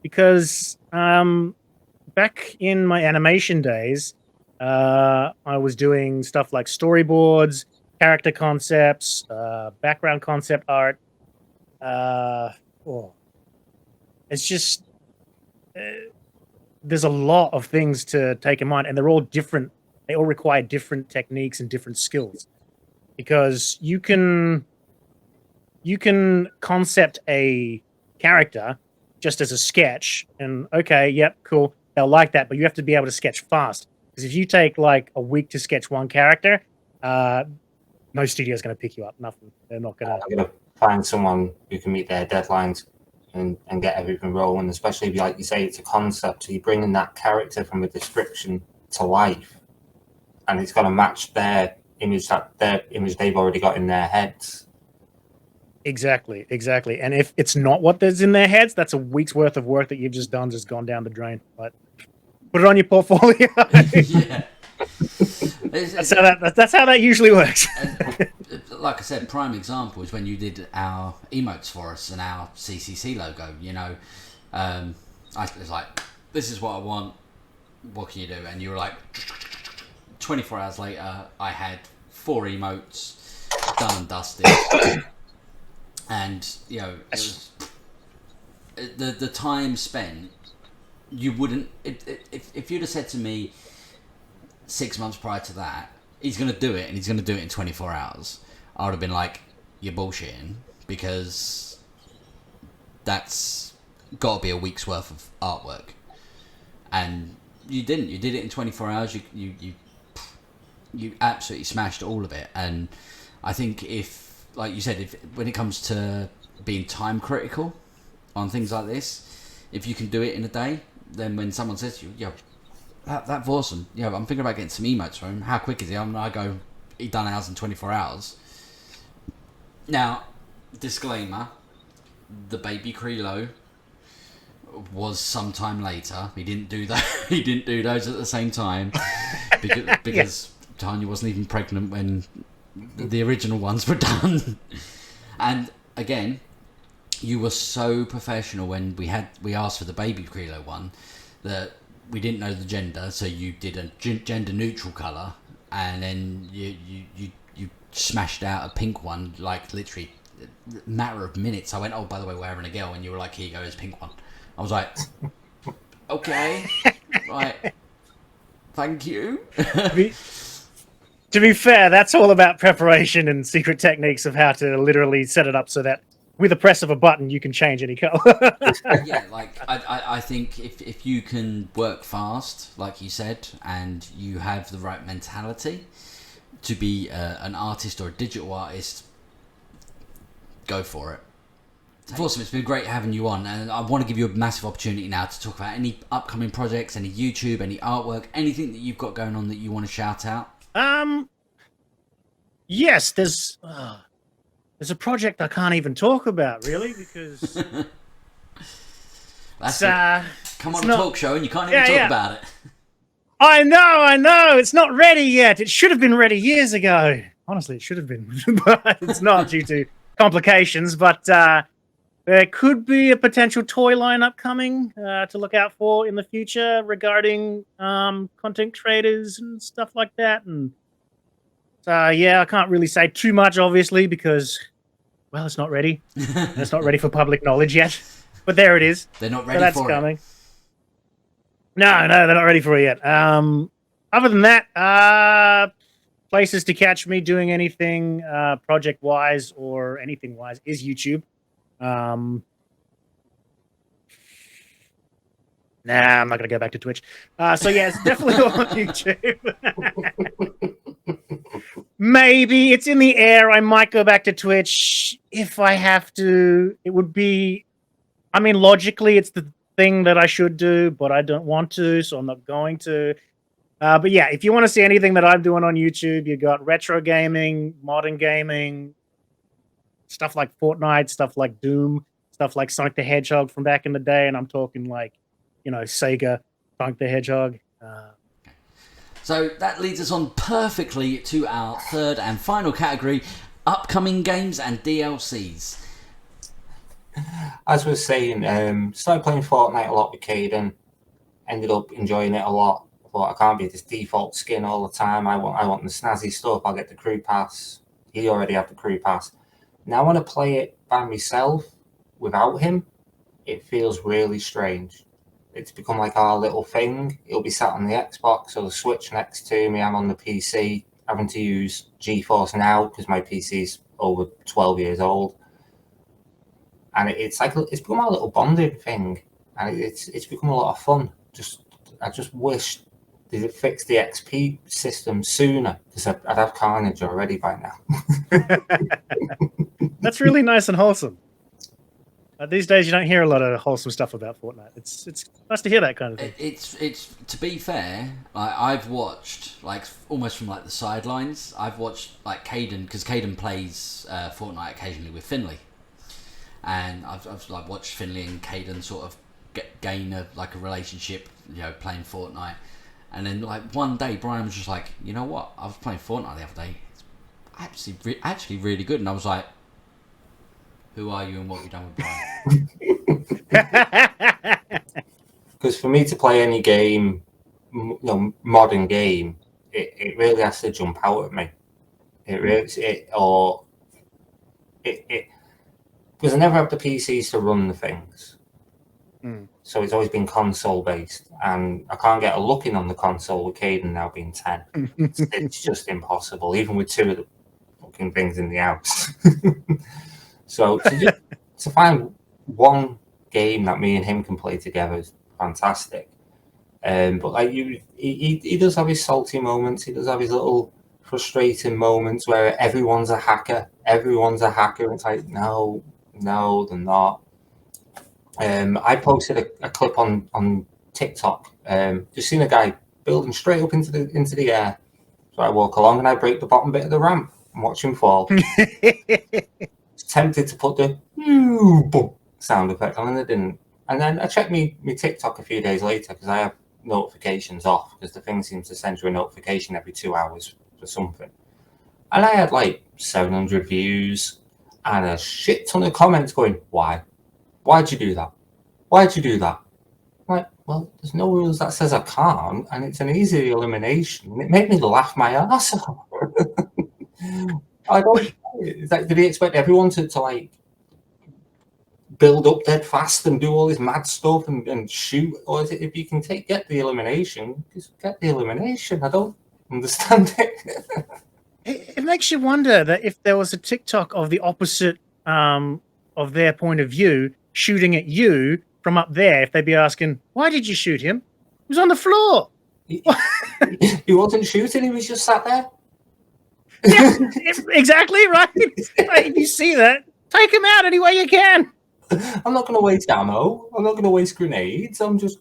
because back in my animation days, I was doing stuff like storyboards, character concepts, background concept art. It's just there's a lot of things to take in mind, and they're all different. They all require different techniques and different skills because you can concept a character just as a sketch and okay, yep, cool, they'll like that, but you have to be able to sketch fast because if you take like a week to sketch one character, no studio is going to pick you up. Nothing. They're not going to. I'm going to find someone who can meet their deadlines and get everything rolling, especially if, like you say, it's a concept. So you're bringing that character from a description to life, and it's got to match their image they've already got in their heads. Exactly. And if it's not what there's in their heads, that's a week's worth of work that you've just done, just gone down the drain. But put it on your portfolio. Yeah. That's how that usually works. Like I said, prime example is when you did our emotes for us and our CCC logo. I was like, this is what I want. What can you do? And you were like, 24 hours later, I had 4 emotes done and dusted. And it was the time spent. You wouldn't if you'd have said to me 6 months prior to that, he's going to do it and he's going to do it in 24 hours. I would have been like, you're bullshitting, because that's got to be a week's worth of artwork. And you didn't. You did it in 24 hours. You absolutely smashed all of it. And I think if, like you said, when it comes to being time critical on things like this, if you can do it in a day, then when someone says to you, that Vawesome, I'm thinking about getting some emotes from him. How quick is he? I go, he done ours in 24 hours. Now, disclaimer, the baby Krilo was sometime later. He didn't do that. He didn't do those at the same time because Tanya wasn't even pregnant when the original ones were done. And again, you were so professional when we asked for the baby Krilo one that we didn't know the gender, so you did a gender neutral colour, and then you smashed out a pink one, like literally a matter of minutes. I went, oh, by the way, we're having a girl, and you were like, here you go, here's a pink one. I was like, okay, right, thank you. To be fair, that's all about preparation and secret techniques of how to literally set it up so that with a press of a button, you can change any color. Yeah, like I think if you can work fast, like you said, and you have the right mentality to be an artist or a digital artist, go for it. Awesome, it's been great having you on, and I want to give you a massive opportunity now to talk about any upcoming projects, any YouTube, any artwork, anything that you've got going on that you want to shout out. Yes, there's a project I can't even talk about, really, because That's come on a talk show and you can't even talk about it. I know. It's not ready yet. It should have been ready years ago. Honestly, it should have been, but it's not due to complications. But there could be a potential toy line upcoming to look out for in the future regarding content creators and stuff like that. And yeah, I can't really say too much, obviously, because, well, it's not ready. It's not ready for public knowledge yet. But there it is. They're not ready that's for coming. it. No, they're not ready for it yet. Other than that, places to catch me doing anything project-wise or anything-wise is YouTube. Nah, I'm not going to go back to Twitch. So, yeah, it's definitely on YouTube. Maybe it's in the air. I might go back to Twitch if I have to. It would be... I mean, logically, it's the thing that I should do, but I don't want to, so I'm not going to. But yeah, if you want to see anything that I'm doing on YouTube, you got retro gaming, modern gaming, stuff like Fortnite, stuff like Doom, stuff like Sonic the Hedgehog from back in the day, and I'm talking like, Sega, Sonic the Hedgehog. So that leads us on perfectly to our third and final category, upcoming games and DLCs. As we were saying, started playing Fortnite a lot with Caden. Ended up enjoying it a lot. Thought I can't be this default skin all the time. I want the snazzy stuff. I'll get the crew pass. He already had the crew pass. Now I want to play it by myself without him. It feels really strange. It's become like our little thing. He'll be sat on the Xbox or the Switch next to me. I'm on the PC, having to use GeForce Now because my PC's over 12 years old. And it's become a little bonding thing, and it's become a lot of fun. I just wish they'd fix the XP system sooner, because I'd have Carnage already by now. That's really nice and wholesome. These days, you don't hear a lot of wholesome stuff about Fortnite. It's nice to hear that kind of thing. It's to be fair, I've watched almost from the sidelines. I've watched Caden, because Caden plays Fortnite occasionally with Finley. And I've watched Finley and Caden sort of gain a relationship, playing Fortnite. And then one day Bryan was just like, you know what? I was playing Fortnite the other day. It's actually really good. And I was like, who are you and what have you done with Bryan? Because for me to play any game, modern game, it really has to jump out at me. Because I never have the PCs to run the things. So it's always been console based, and I can't get a look in on the console with Caden now being 10. It's just impossible, even with two of the fucking things in the house. So to find one game that me and him can play together is fantastic. But he does have his salty moments. He does have his little frustrating moments where everyone's a hacker. Everyone's a hacker. And it's like, no, they're not. I posted a clip on TikTok. Just seen a guy building straight up into the air. So I walk along and I break the bottom bit of the ramp and watch him fall. Tempted to put the boom sound effect on, and I didn't. And then I checked my TikTok a few days later, because I have notifications off, because the thing seems to send you a notification every 2 hours for something. And I had 700 views and a shit ton of comments going, why? Why'd you do that? Why'd you do that? I'm like, well, there's no rules that says I can't, and it's an easy elimination. It made me laugh my ass off. I don't. It's did he expect everyone to build up dead fast and do all this mad stuff and shoot, or is it if you can get the elimination, just get the elimination? I don't understand it. It makes you wonder that if there was a TikTok of the opposite of their point of view, shooting at you from up there. If they'd be asking, why did you shoot him? He was on the floor. He wasn't shooting, he was just sat there. Yeah, exactly, right? Like, if you see that, take him out any way you can. I'm not going to waste ammo. I'm not going to waste grenades. I'm just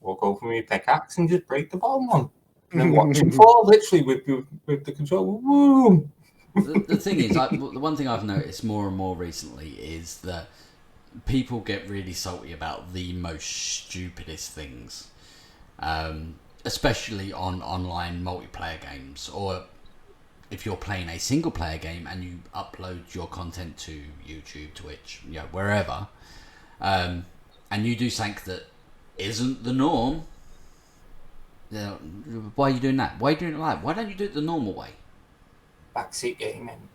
walk over my pickaxe and just break the bottom one. And then watch him fall, literally, with the controller. Woo! The thing is, the one thing I've noticed more and more recently is that people get really salty about the most stupidest things, especially on online multiplayer games, or if you're playing a single player game and you upload your content to YouTube, Twitch, wherever, and you do something that isn't the norm. Why are you doing that? Why are you doing it like that? Why don't you do it the normal way? Backseat gaming.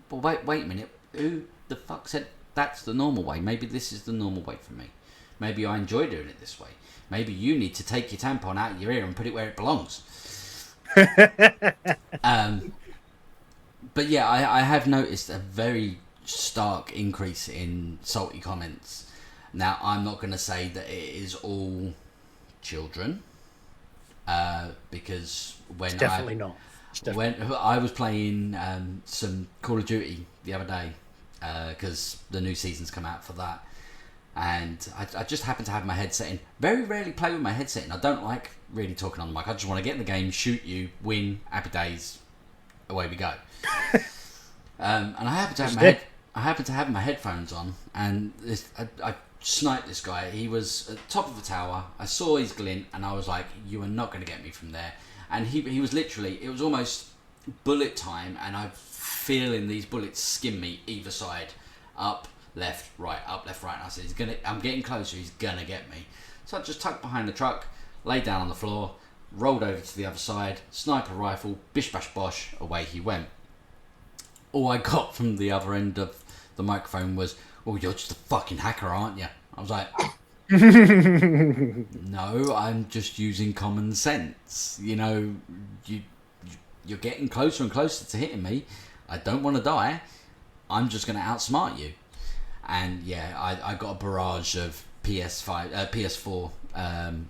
But wait a minute. Who the fuck said that's the normal way? Maybe this is the normal way for me. Maybe I enjoy doing it this way. Maybe you need to take your tampon out of your ear and put it where it belongs. But yeah, I have noticed a very stark increase in salty comments. Now, I'm not going to say that it is all children, because when Definitely not. When I was playing some Call of Duty the other day, because the new season's come out for that, and I just happened to have my headset in. Very rarely play with my headset in. I don't like really talking on the mic. I just want to get in the game, shoot you, win, happy days, away we go. And I happened to have my headphones on, and I sniped this guy. He was at the top of the tower. I saw his glint, and I was like, "You are not going to get me from there." And he was literally, it was almost bullet time, and I'm feeling these bullets skim me either side, up, left, right, up, left, right. And I said, I'm getting closer, he's gonna get me. So I just tucked behind the truck, laid down on the floor, rolled over to the other side, sniper rifle, bish bash bosh, away he went. All I got from the other end of the microphone was, "Oh, you're just a fucking hacker, aren't you?" I was like, no, I'm just using common sense. You're getting closer and closer to hitting me. I don't want to die. I'm just going to outsmart you. And yeah, I got a barrage of PS4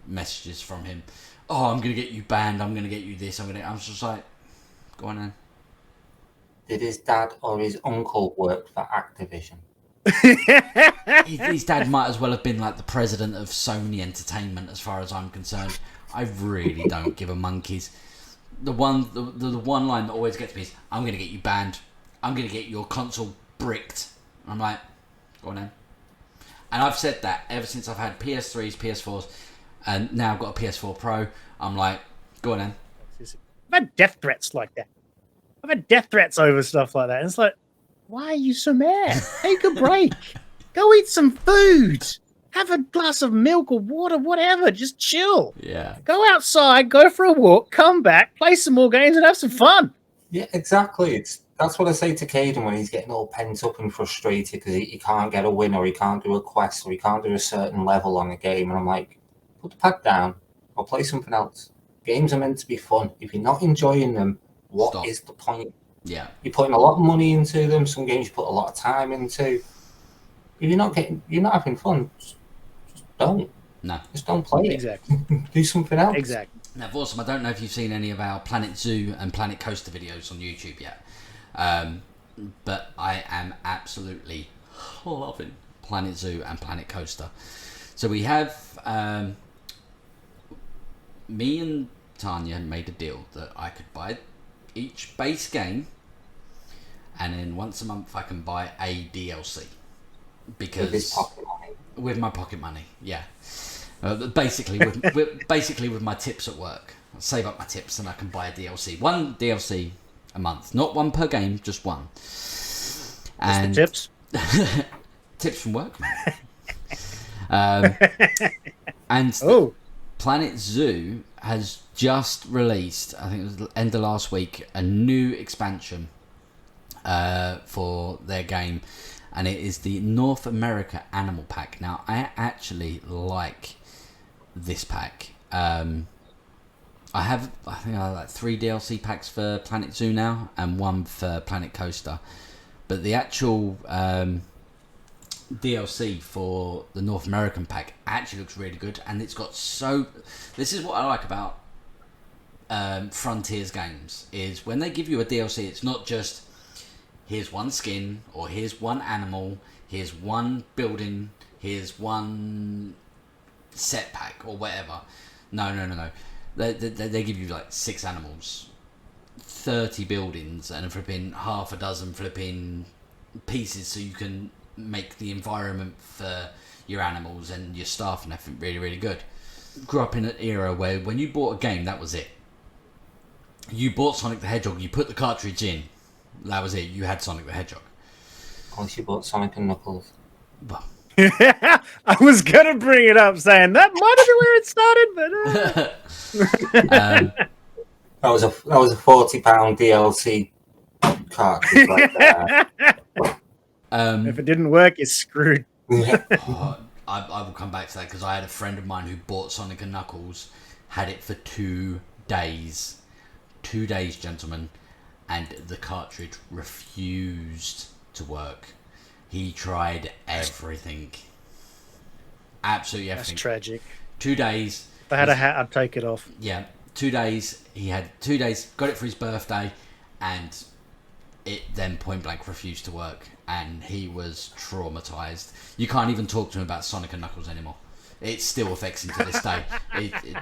messages from him. "Oh, I'm going to get you banned. I'm going to get you this. I was just like, go on then. Did his dad or his uncle work for Activision? His dad might as well have been like the president of Sony Entertainment, as far as I'm concerned. I really don't give a monkeys. The one line that always gets me is, "I'm going to get you banned. I'm going to get your console bricked." I'm like, go on then. And I've said that ever since I've had PS3s, PS4s, and now I've got a PS4 Pro. I'm like, go on then. I've had death threats like that. I've had death threats over stuff like that. And it's like, why are you so mad? Take a break. Go eat some food. Have a glass of milk or water, whatever. Just chill. Yeah. Go outside, go for a walk, come back, play some more games, and have some fun. Yeah, exactly. That's what I say to Caden when he's getting all pent up and frustrated because he can't get a win, or he can't do a quest, or he can't do a certain level on a game. And I'm like, put the pad down or play something else. Games are meant to be fun. If you're not enjoying them, what is the point? Yeah. You're putting a lot of money into them. Some games you put a lot of time into. If you're not having fun, just don't. No. Just don't play it. Exactly. Do something else. Exactly. Now, Vawesome, I don't know if you've seen any of our Planet Zoo and Planet Coaster videos on YouTube yet, but I am absolutely loving Planet Zoo and Planet Coaster. So we have, me and Tanya made a deal that I could buy each base game, and then once a month I can buy a DLC. Because with his pocket money. With my pocket money, yeah. Basically with my tips at work. I save up my tips and I can buy a DLC. One DLC a month. Not one per game, just one. And tips? Tips from work. And Planet Zoo has just released, I think it was the end of last week, a new expansion for their game. And it is the North America Animal Pack. Now, I actually like this pack. I think I have like 3 DLC packs for Planet Zoo now, and 1 for Planet Coaster. But the actual DLC for the North American pack actually looks really good, and it's got so. This is what I like about Frontiers games, is when they give you a DLC, it's not just here's one skin or here's one animal, here's one building, here's one set pack or whatever. No. They give you like 6 animals, 30 buildings, and flipping half a dozen flipping pieces so you can make the environment for your animals and your staff and everything really, really good. Grew up in an era where when you bought a game, that was it. You bought Sonic the Hedgehog, you put the cartridge in, that was it. You had Sonic the Hedgehog. Unless you bought Sonic and Knuckles. Well, I was gonna bring it up, saying that might have been where it started, but That was a £40 DLC cartridge right there. if it didn't work, it's screwed. I will come back to that because I had a friend of mine who bought Sonic and Knuckles, had it for 2 days. 2 days, gentlemen, and the cartridge refused to work. He tried everything. Absolutely everything. That's tragic. 2 days. If I had a hat, I'd take it off. Yeah, 2 days. He had 2 days, got it for his birthday, and it then point blank refused to work, and he was traumatized. You can't even talk to him about Sonic and Knuckles anymore. It still affects him to this day.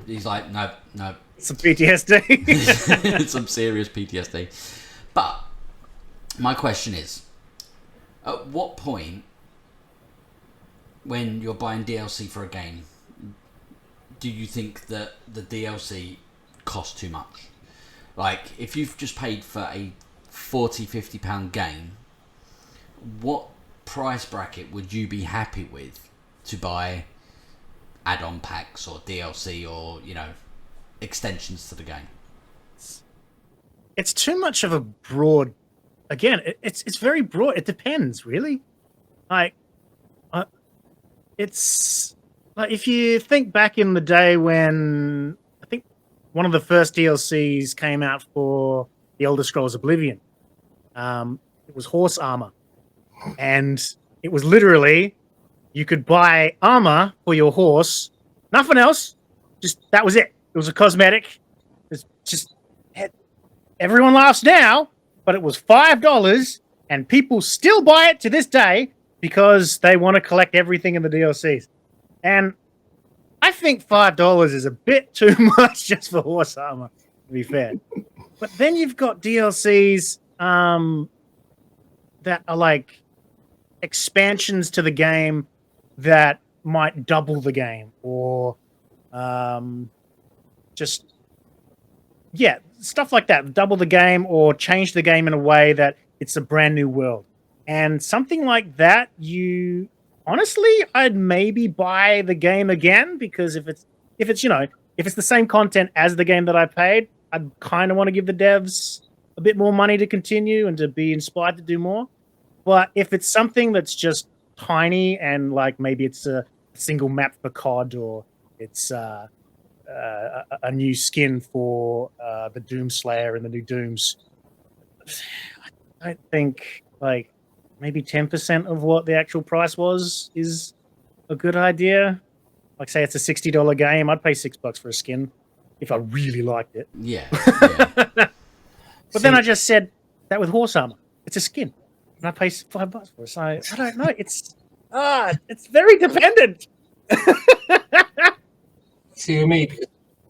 He's like, no. Some PTSD. Some serious PTSD. But my question is, at what point, when you're buying DLC for a game, do you think that the DLC costs too much? Like, if you've just paid for a £40-50 game, what price bracket would you be happy with to buy add-on packs or DLC or, extensions to the game? It's too much of a broad. Again, it's very broad. It depends, really. Like, it's like if you think back in the day when I think one of the first DLCs came out for the Elder Scrolls Oblivion. It was horse armor, and it was literally you could buy armor for your horse, nothing else. Just that was it. It was a cosmetic. It's just everyone laughs now, but it was $5, and people still buy it to this day because they want to collect everything in the DLCs. And I think $5 is a bit too much just for horse armor, to be fair. But then you've got DLCs that are like expansions to the game that might double the game, or stuff like that, double the game or change the game in a way that it's a brand new world. And something like that, I'd maybe buy the game again, because if it's the same content as the game that I paid, I'd kind of want to give the devs a bit more money to continue and to be inspired to do more. But if it's something that's just tiny and like maybe it's a single map for COD, or it's a new skin for the Doom Slayer and the new Dooms, I think like maybe 10% of what the actual price was is a good idea. Like, say it's a $60 game, I'd pay $6 for a skin if I really liked it. Yeah. But then I just said that with horse armor, it's a skin, and I pay $5 for it. So I don't know. It's very dependent. See, with me,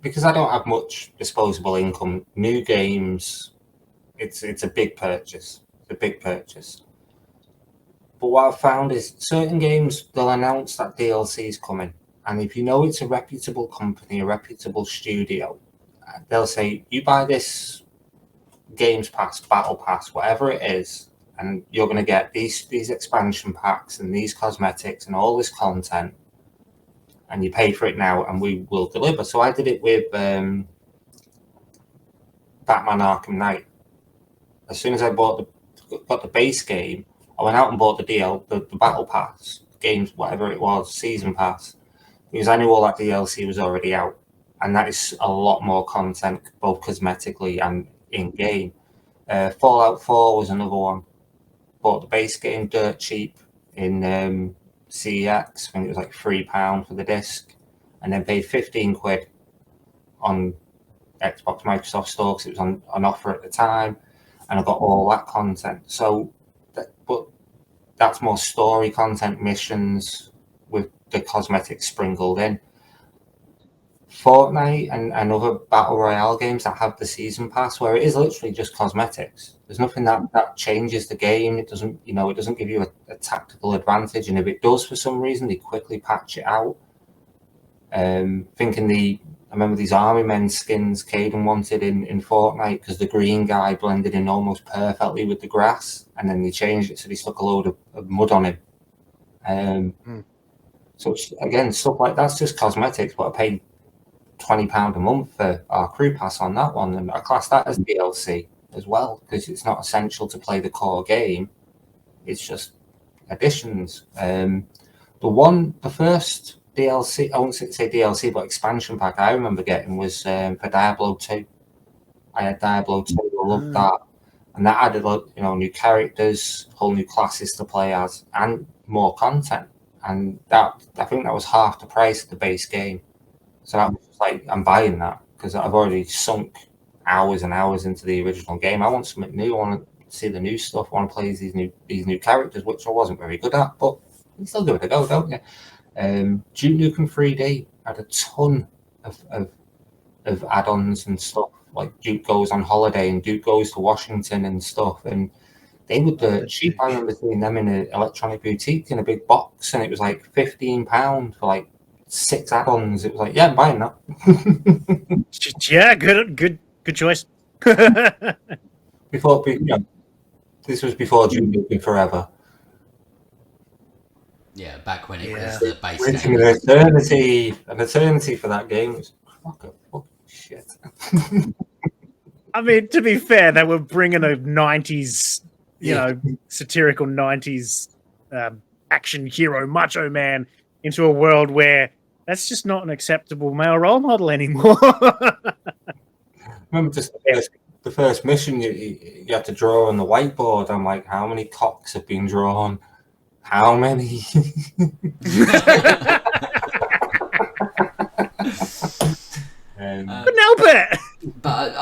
because I don't have much disposable income, new games, it's a big purchase. It's a big purchase. But what I've found is certain games, they'll announce that DLC is coming. And if you know it's a reputable company, a reputable studio, they'll say, you buy this Games Pass, Battle Pass, whatever it is, and you're going to get these expansion packs and these cosmetics and all this content, and you pay for it now, and we will deliver. So I did it with Batman Arkham Knight. As soon as I got the base game, I went out and bought the Battle Pass, games, whatever it was, Season Pass, because I knew all that DLC was already out, and that is a lot more content, both cosmetically and in-game. Fallout 4 was another one. Bought the base game dirt cheap in CEX when it was like £3 for the disc, and then paid 15 quid on Xbox Microsoft Store because it was on offer at the time, and I got all that content. So, but that's more story content, missions with the cosmetics sprinkled in. Fortnite and other battle royale games that have the season pass, where it is literally just cosmetics. There's nothing that changes the game. It doesn't, it doesn't give you a tactical advantage. And if it does for some reason, they quickly patch it out. I remember these army men skins Caden wanted in Fortnite because the green guy blended in almost perfectly with the grass, and then they changed it so they stuck a load of mud on him. So again, stuff like that's just cosmetics, but I paid £20 a month for our crew pass on that one, and I class that as DLC as well because it's not essential to play the core game. It's just additions. The first DLC, I won't say DLC, but expansion pack I remember getting was for Diablo 2. I had Diablo 2, I loved that, and that added new characters, whole new classes to play as, and more content. And that, I think that was half the price of the base game. So that was like, I'm buying that because I've already sunk hours and hours into the original game. I want something new. I want to see the new stuff. I want to play these new characters, which I wasn't very good at, but you still give it a go, don't you? Duke Nukem 3D had a ton of add-ons and stuff. Like Duke Goes on Holiday and Duke Goes to Washington and stuff, and they were dirt cheap. I remember seeing them in an electronic boutique in a big box, and it was like £15 for like 6 add-ons. It was like, yeah, I'm buying that. Yeah, good choice. Before, this was before Duke Nukem Forever. Yeah, back when it was the base Waiting game. an eternity for that game. It was fucking shit. I mean, to be fair, they were bringing a 90s, satirical 90s action hero, macho man into a world where that's just not an acceptable male role model anymore. Remember just the first mission you had to draw on the whiteboard. I'm like, how many cocks have been drawn? How many? Couldn't help it. But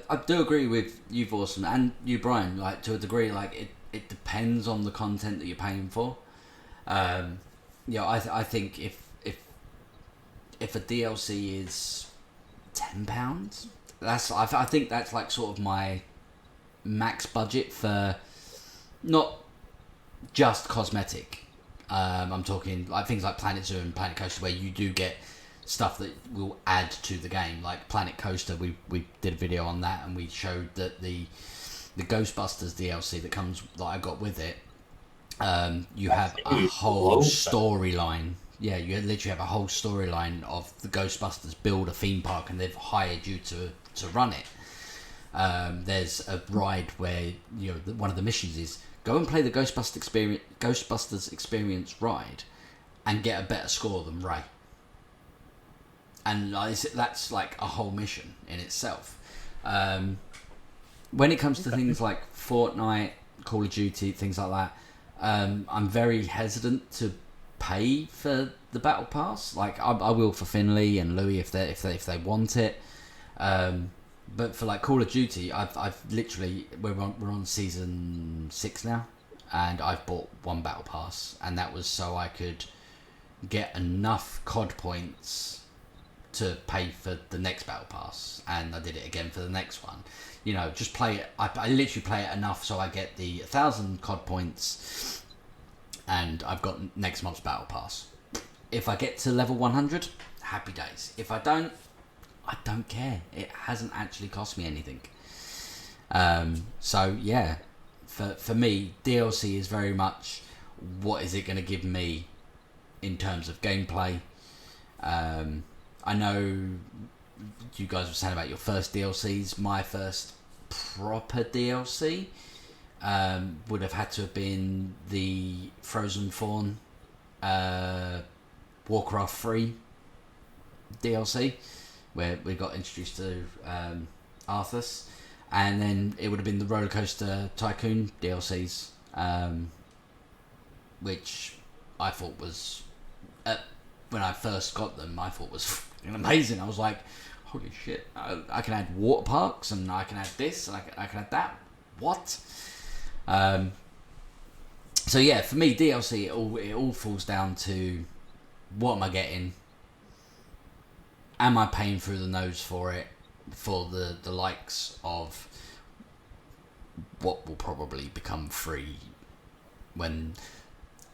I do agree with you, Vawesome, and you, Bryan. Like, to a degree, like it depends on the content that you're paying for. I think if a DLC is £10, I think that's like sort of my max budget for not just cosmetic. I'm talking like things like Planet Zoo and Planet Coaster, where you do get stuff that will add to the game. Like Planet Coaster, we did a video on that, and we showed that the Ghostbusters DLC that I got with it. You have a whole storyline. Yeah, you literally have a whole storyline of the Ghostbusters build a theme park, and they've hired you to run it. There's a ride where one of the missions is go and play the Ghostbusters Experience ride, and get a better score than Ray. And that's like a whole mission in itself. When it comes to things like Fortnite, Call of Duty, things like that, I'm very hesitant to pay for the battle pass. Like I will for Finley and Louis if they want it. But for like Call of Duty, I've literally we're on season 6 now, and I've bought one battle pass, and that was so I could get enough COD points to pay for the next battle pass, and I did it again for the next one. Just play it. I literally play it enough so I get the 1,000 COD points, and I've got next month's battle pass. If I get to level 100, happy days. If I don't care. It hasn't actually cost me anything. So yeah, for me, DLC is very much what is it going to give me in terms of gameplay. I know you guys were saying about your first DLCs. My first proper DLC would have had to have been the Frozen Fawn Warcraft 3 DLC, where we got introduced to Arthas, and then it would have been the Roller Coaster Tycoon DLCs, which I thought was, when I first got them, I thought was fucking amazing. I was like, holy shit, I can add water parks, and I can add this, and I can add that. What? So yeah, for me, DLC, it all falls down to, what am I getting? Am I paying through the nose for it? For the likes of what will probably become free when...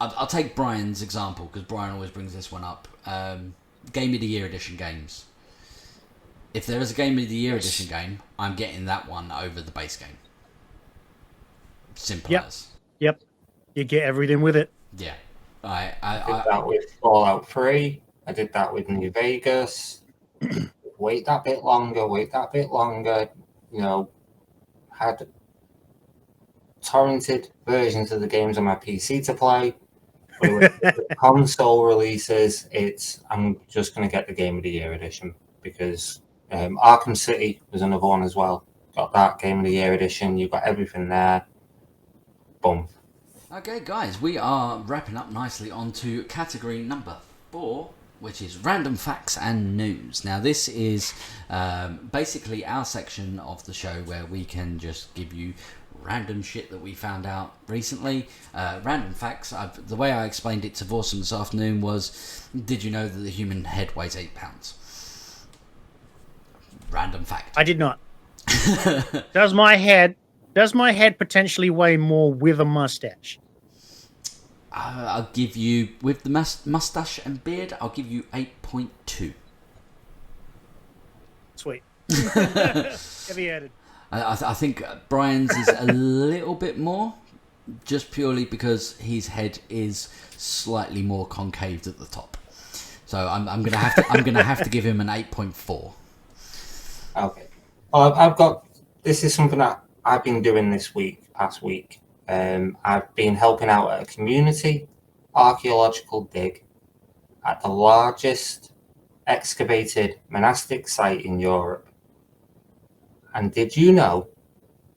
I'll take Brian's example, because Brian always brings this one up. Game of the Year edition games. If there is a Game of the Year edition game, I'm getting that one over the base game. Simple as. Yep. You get everything with it. Yeah. I did that with Fallout 3. I did that with New Vegas. Wait that bit longer. You know, had torrented versions of the games on my PC to play. But with the console releases, I'm just going to get the Game of the Year edition, because Arkham City was another one as well. Got that Game of the Year edition. You've got everything there. Boom. Okay, guys, we are wrapping up nicely onto category number 4, which is random facts and news. Now, this is basically our section of the show where we can just give you random shit that we found out recently. Random facts. The way I explained it to Vawesome this afternoon was, did you know that the human head weighs 8 pounds? Random fact. I did not. Does my head potentially weigh more with a mustache? I'll give you, with the mustache and beard, I'll give you 8.2. Sweet. Heavy headed. I think Brian's is a little bit more, just purely because his head is slightly more concaved at the top. So I'm gonna have to give him an 8.4. Okay. I've got, this is something that I've been doing past week. I've been helping out at a community archaeological dig at the largest excavated monastic site in Europe. And did you know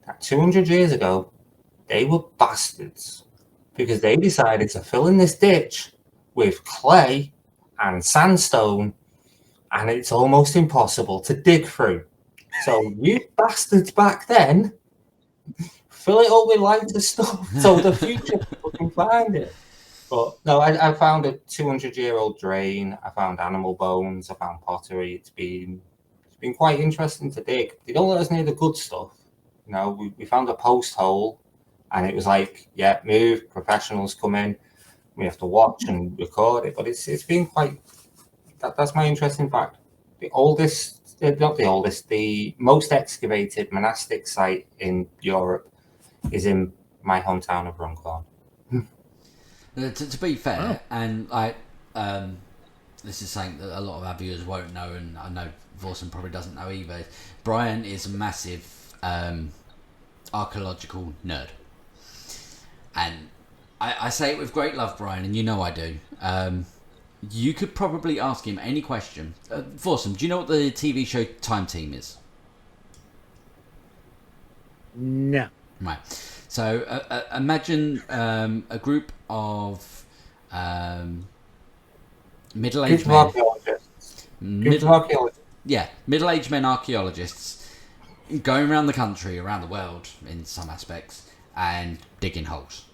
that 200 years ago, they were bastards, because they decided to fill in this ditch with clay and sandstone, and it's almost impossible to dig through. So you bastards back then, fill it up with lighter stuff so the future people can find it. But no, I found a 200-year-old drain. I found animal bones. I found pottery. It's been quite interesting to dig. They don't let us near the good stuff. You know, we found a post hole, and it was like, yeah, move. Professionals come in. We have to watch and record it. But it's been quite. That's my interesting fact. The most excavated monastic site in Europe is in my hometown of Runcorn. To be fair, and this is something that a lot of our viewers won't know, and I know Vawesome probably doesn't know either. Brian is a massive archaeological nerd, and I say it with great love, Brian, and you know I do. You could probably ask him any question. Vawesome, do you know what the TV show Time Team is? No. Right. So imagine a group of middle-aged men. Middle-aged men archaeologists going around the country, around the world in some aspects, and digging holes.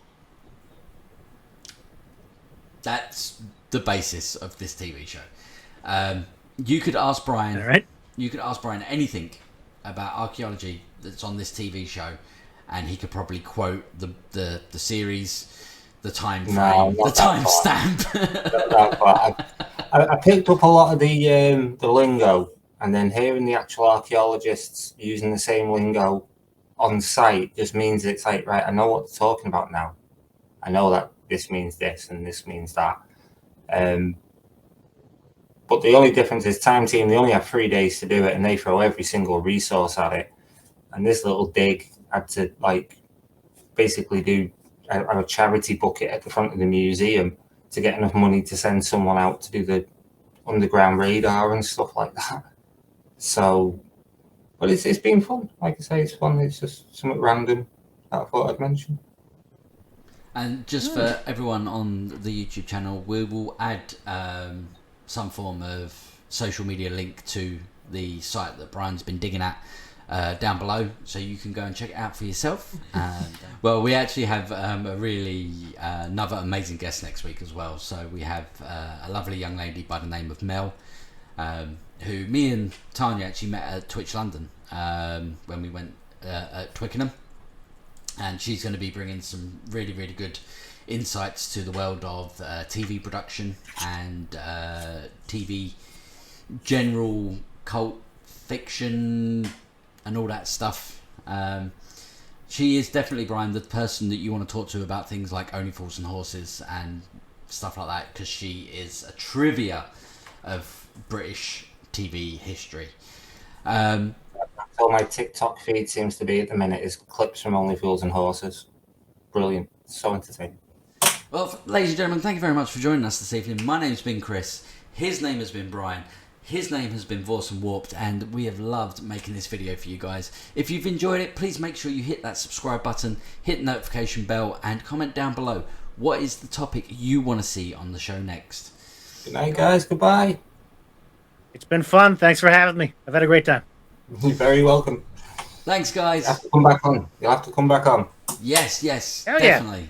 That's the basis of this TV show. You could ask Brian. All right. You could ask Brian anything about archaeology that's on this TV show, and he could probably quote the series, the time frame, the time stamp. I picked up a lot of the lingo, and then hearing the actual archaeologists using the same lingo on site just means it's like, right, I know what they're talking about now. I know that this means this and this means that. But the only difference is Time Team, they only have 3 days to do it, and they throw every single resource at it. And this little dig had to basically do a charity bucket at the front of the museum to get enough money to send someone out to do the underground radar and stuff like that. So, but it's been fun. Like I say, it's fun. It's just something random that I thought I'd mention. And just for everyone on the YouTube channel, we will add some form of social media link to the site that Brian's been digging at down below, so you can go and check it out for yourself. And well, we actually have another amazing guest next week as well. So we have a lovely young lady by the name of Mel, who me and Tanya actually met at Twitch London when we went at Twickenham, and she's going to be bringing some really good insights to the world of TV production and TV general cult fiction and all that stuff. She is definitely, Brian, the person that you want to talk to about things like Only Fools and Horses and stuff like that, because she is a trivia of British TV history. That's all my TikTok feed seems to be at the minute, is clips from Only Fools and Horses. Brilliant. So entertaining. Well, ladies and gentlemen, thank you very much for joining us this evening. My name's been Chris. His name has been Brian. His name has been Vawesome Warped, and we have loved making this video for you guys. If you've enjoyed it, please make sure you hit that subscribe button, hit the notification bell, and comment down below what is the topic you want to see on the show next. Good night, guys. Goodbye. It's been fun. Thanks for having me. I've had a great time. You're very welcome. Thanks, guys. You have to come back on. You'll have to come back on. Yes, Hell definitely. Yeah.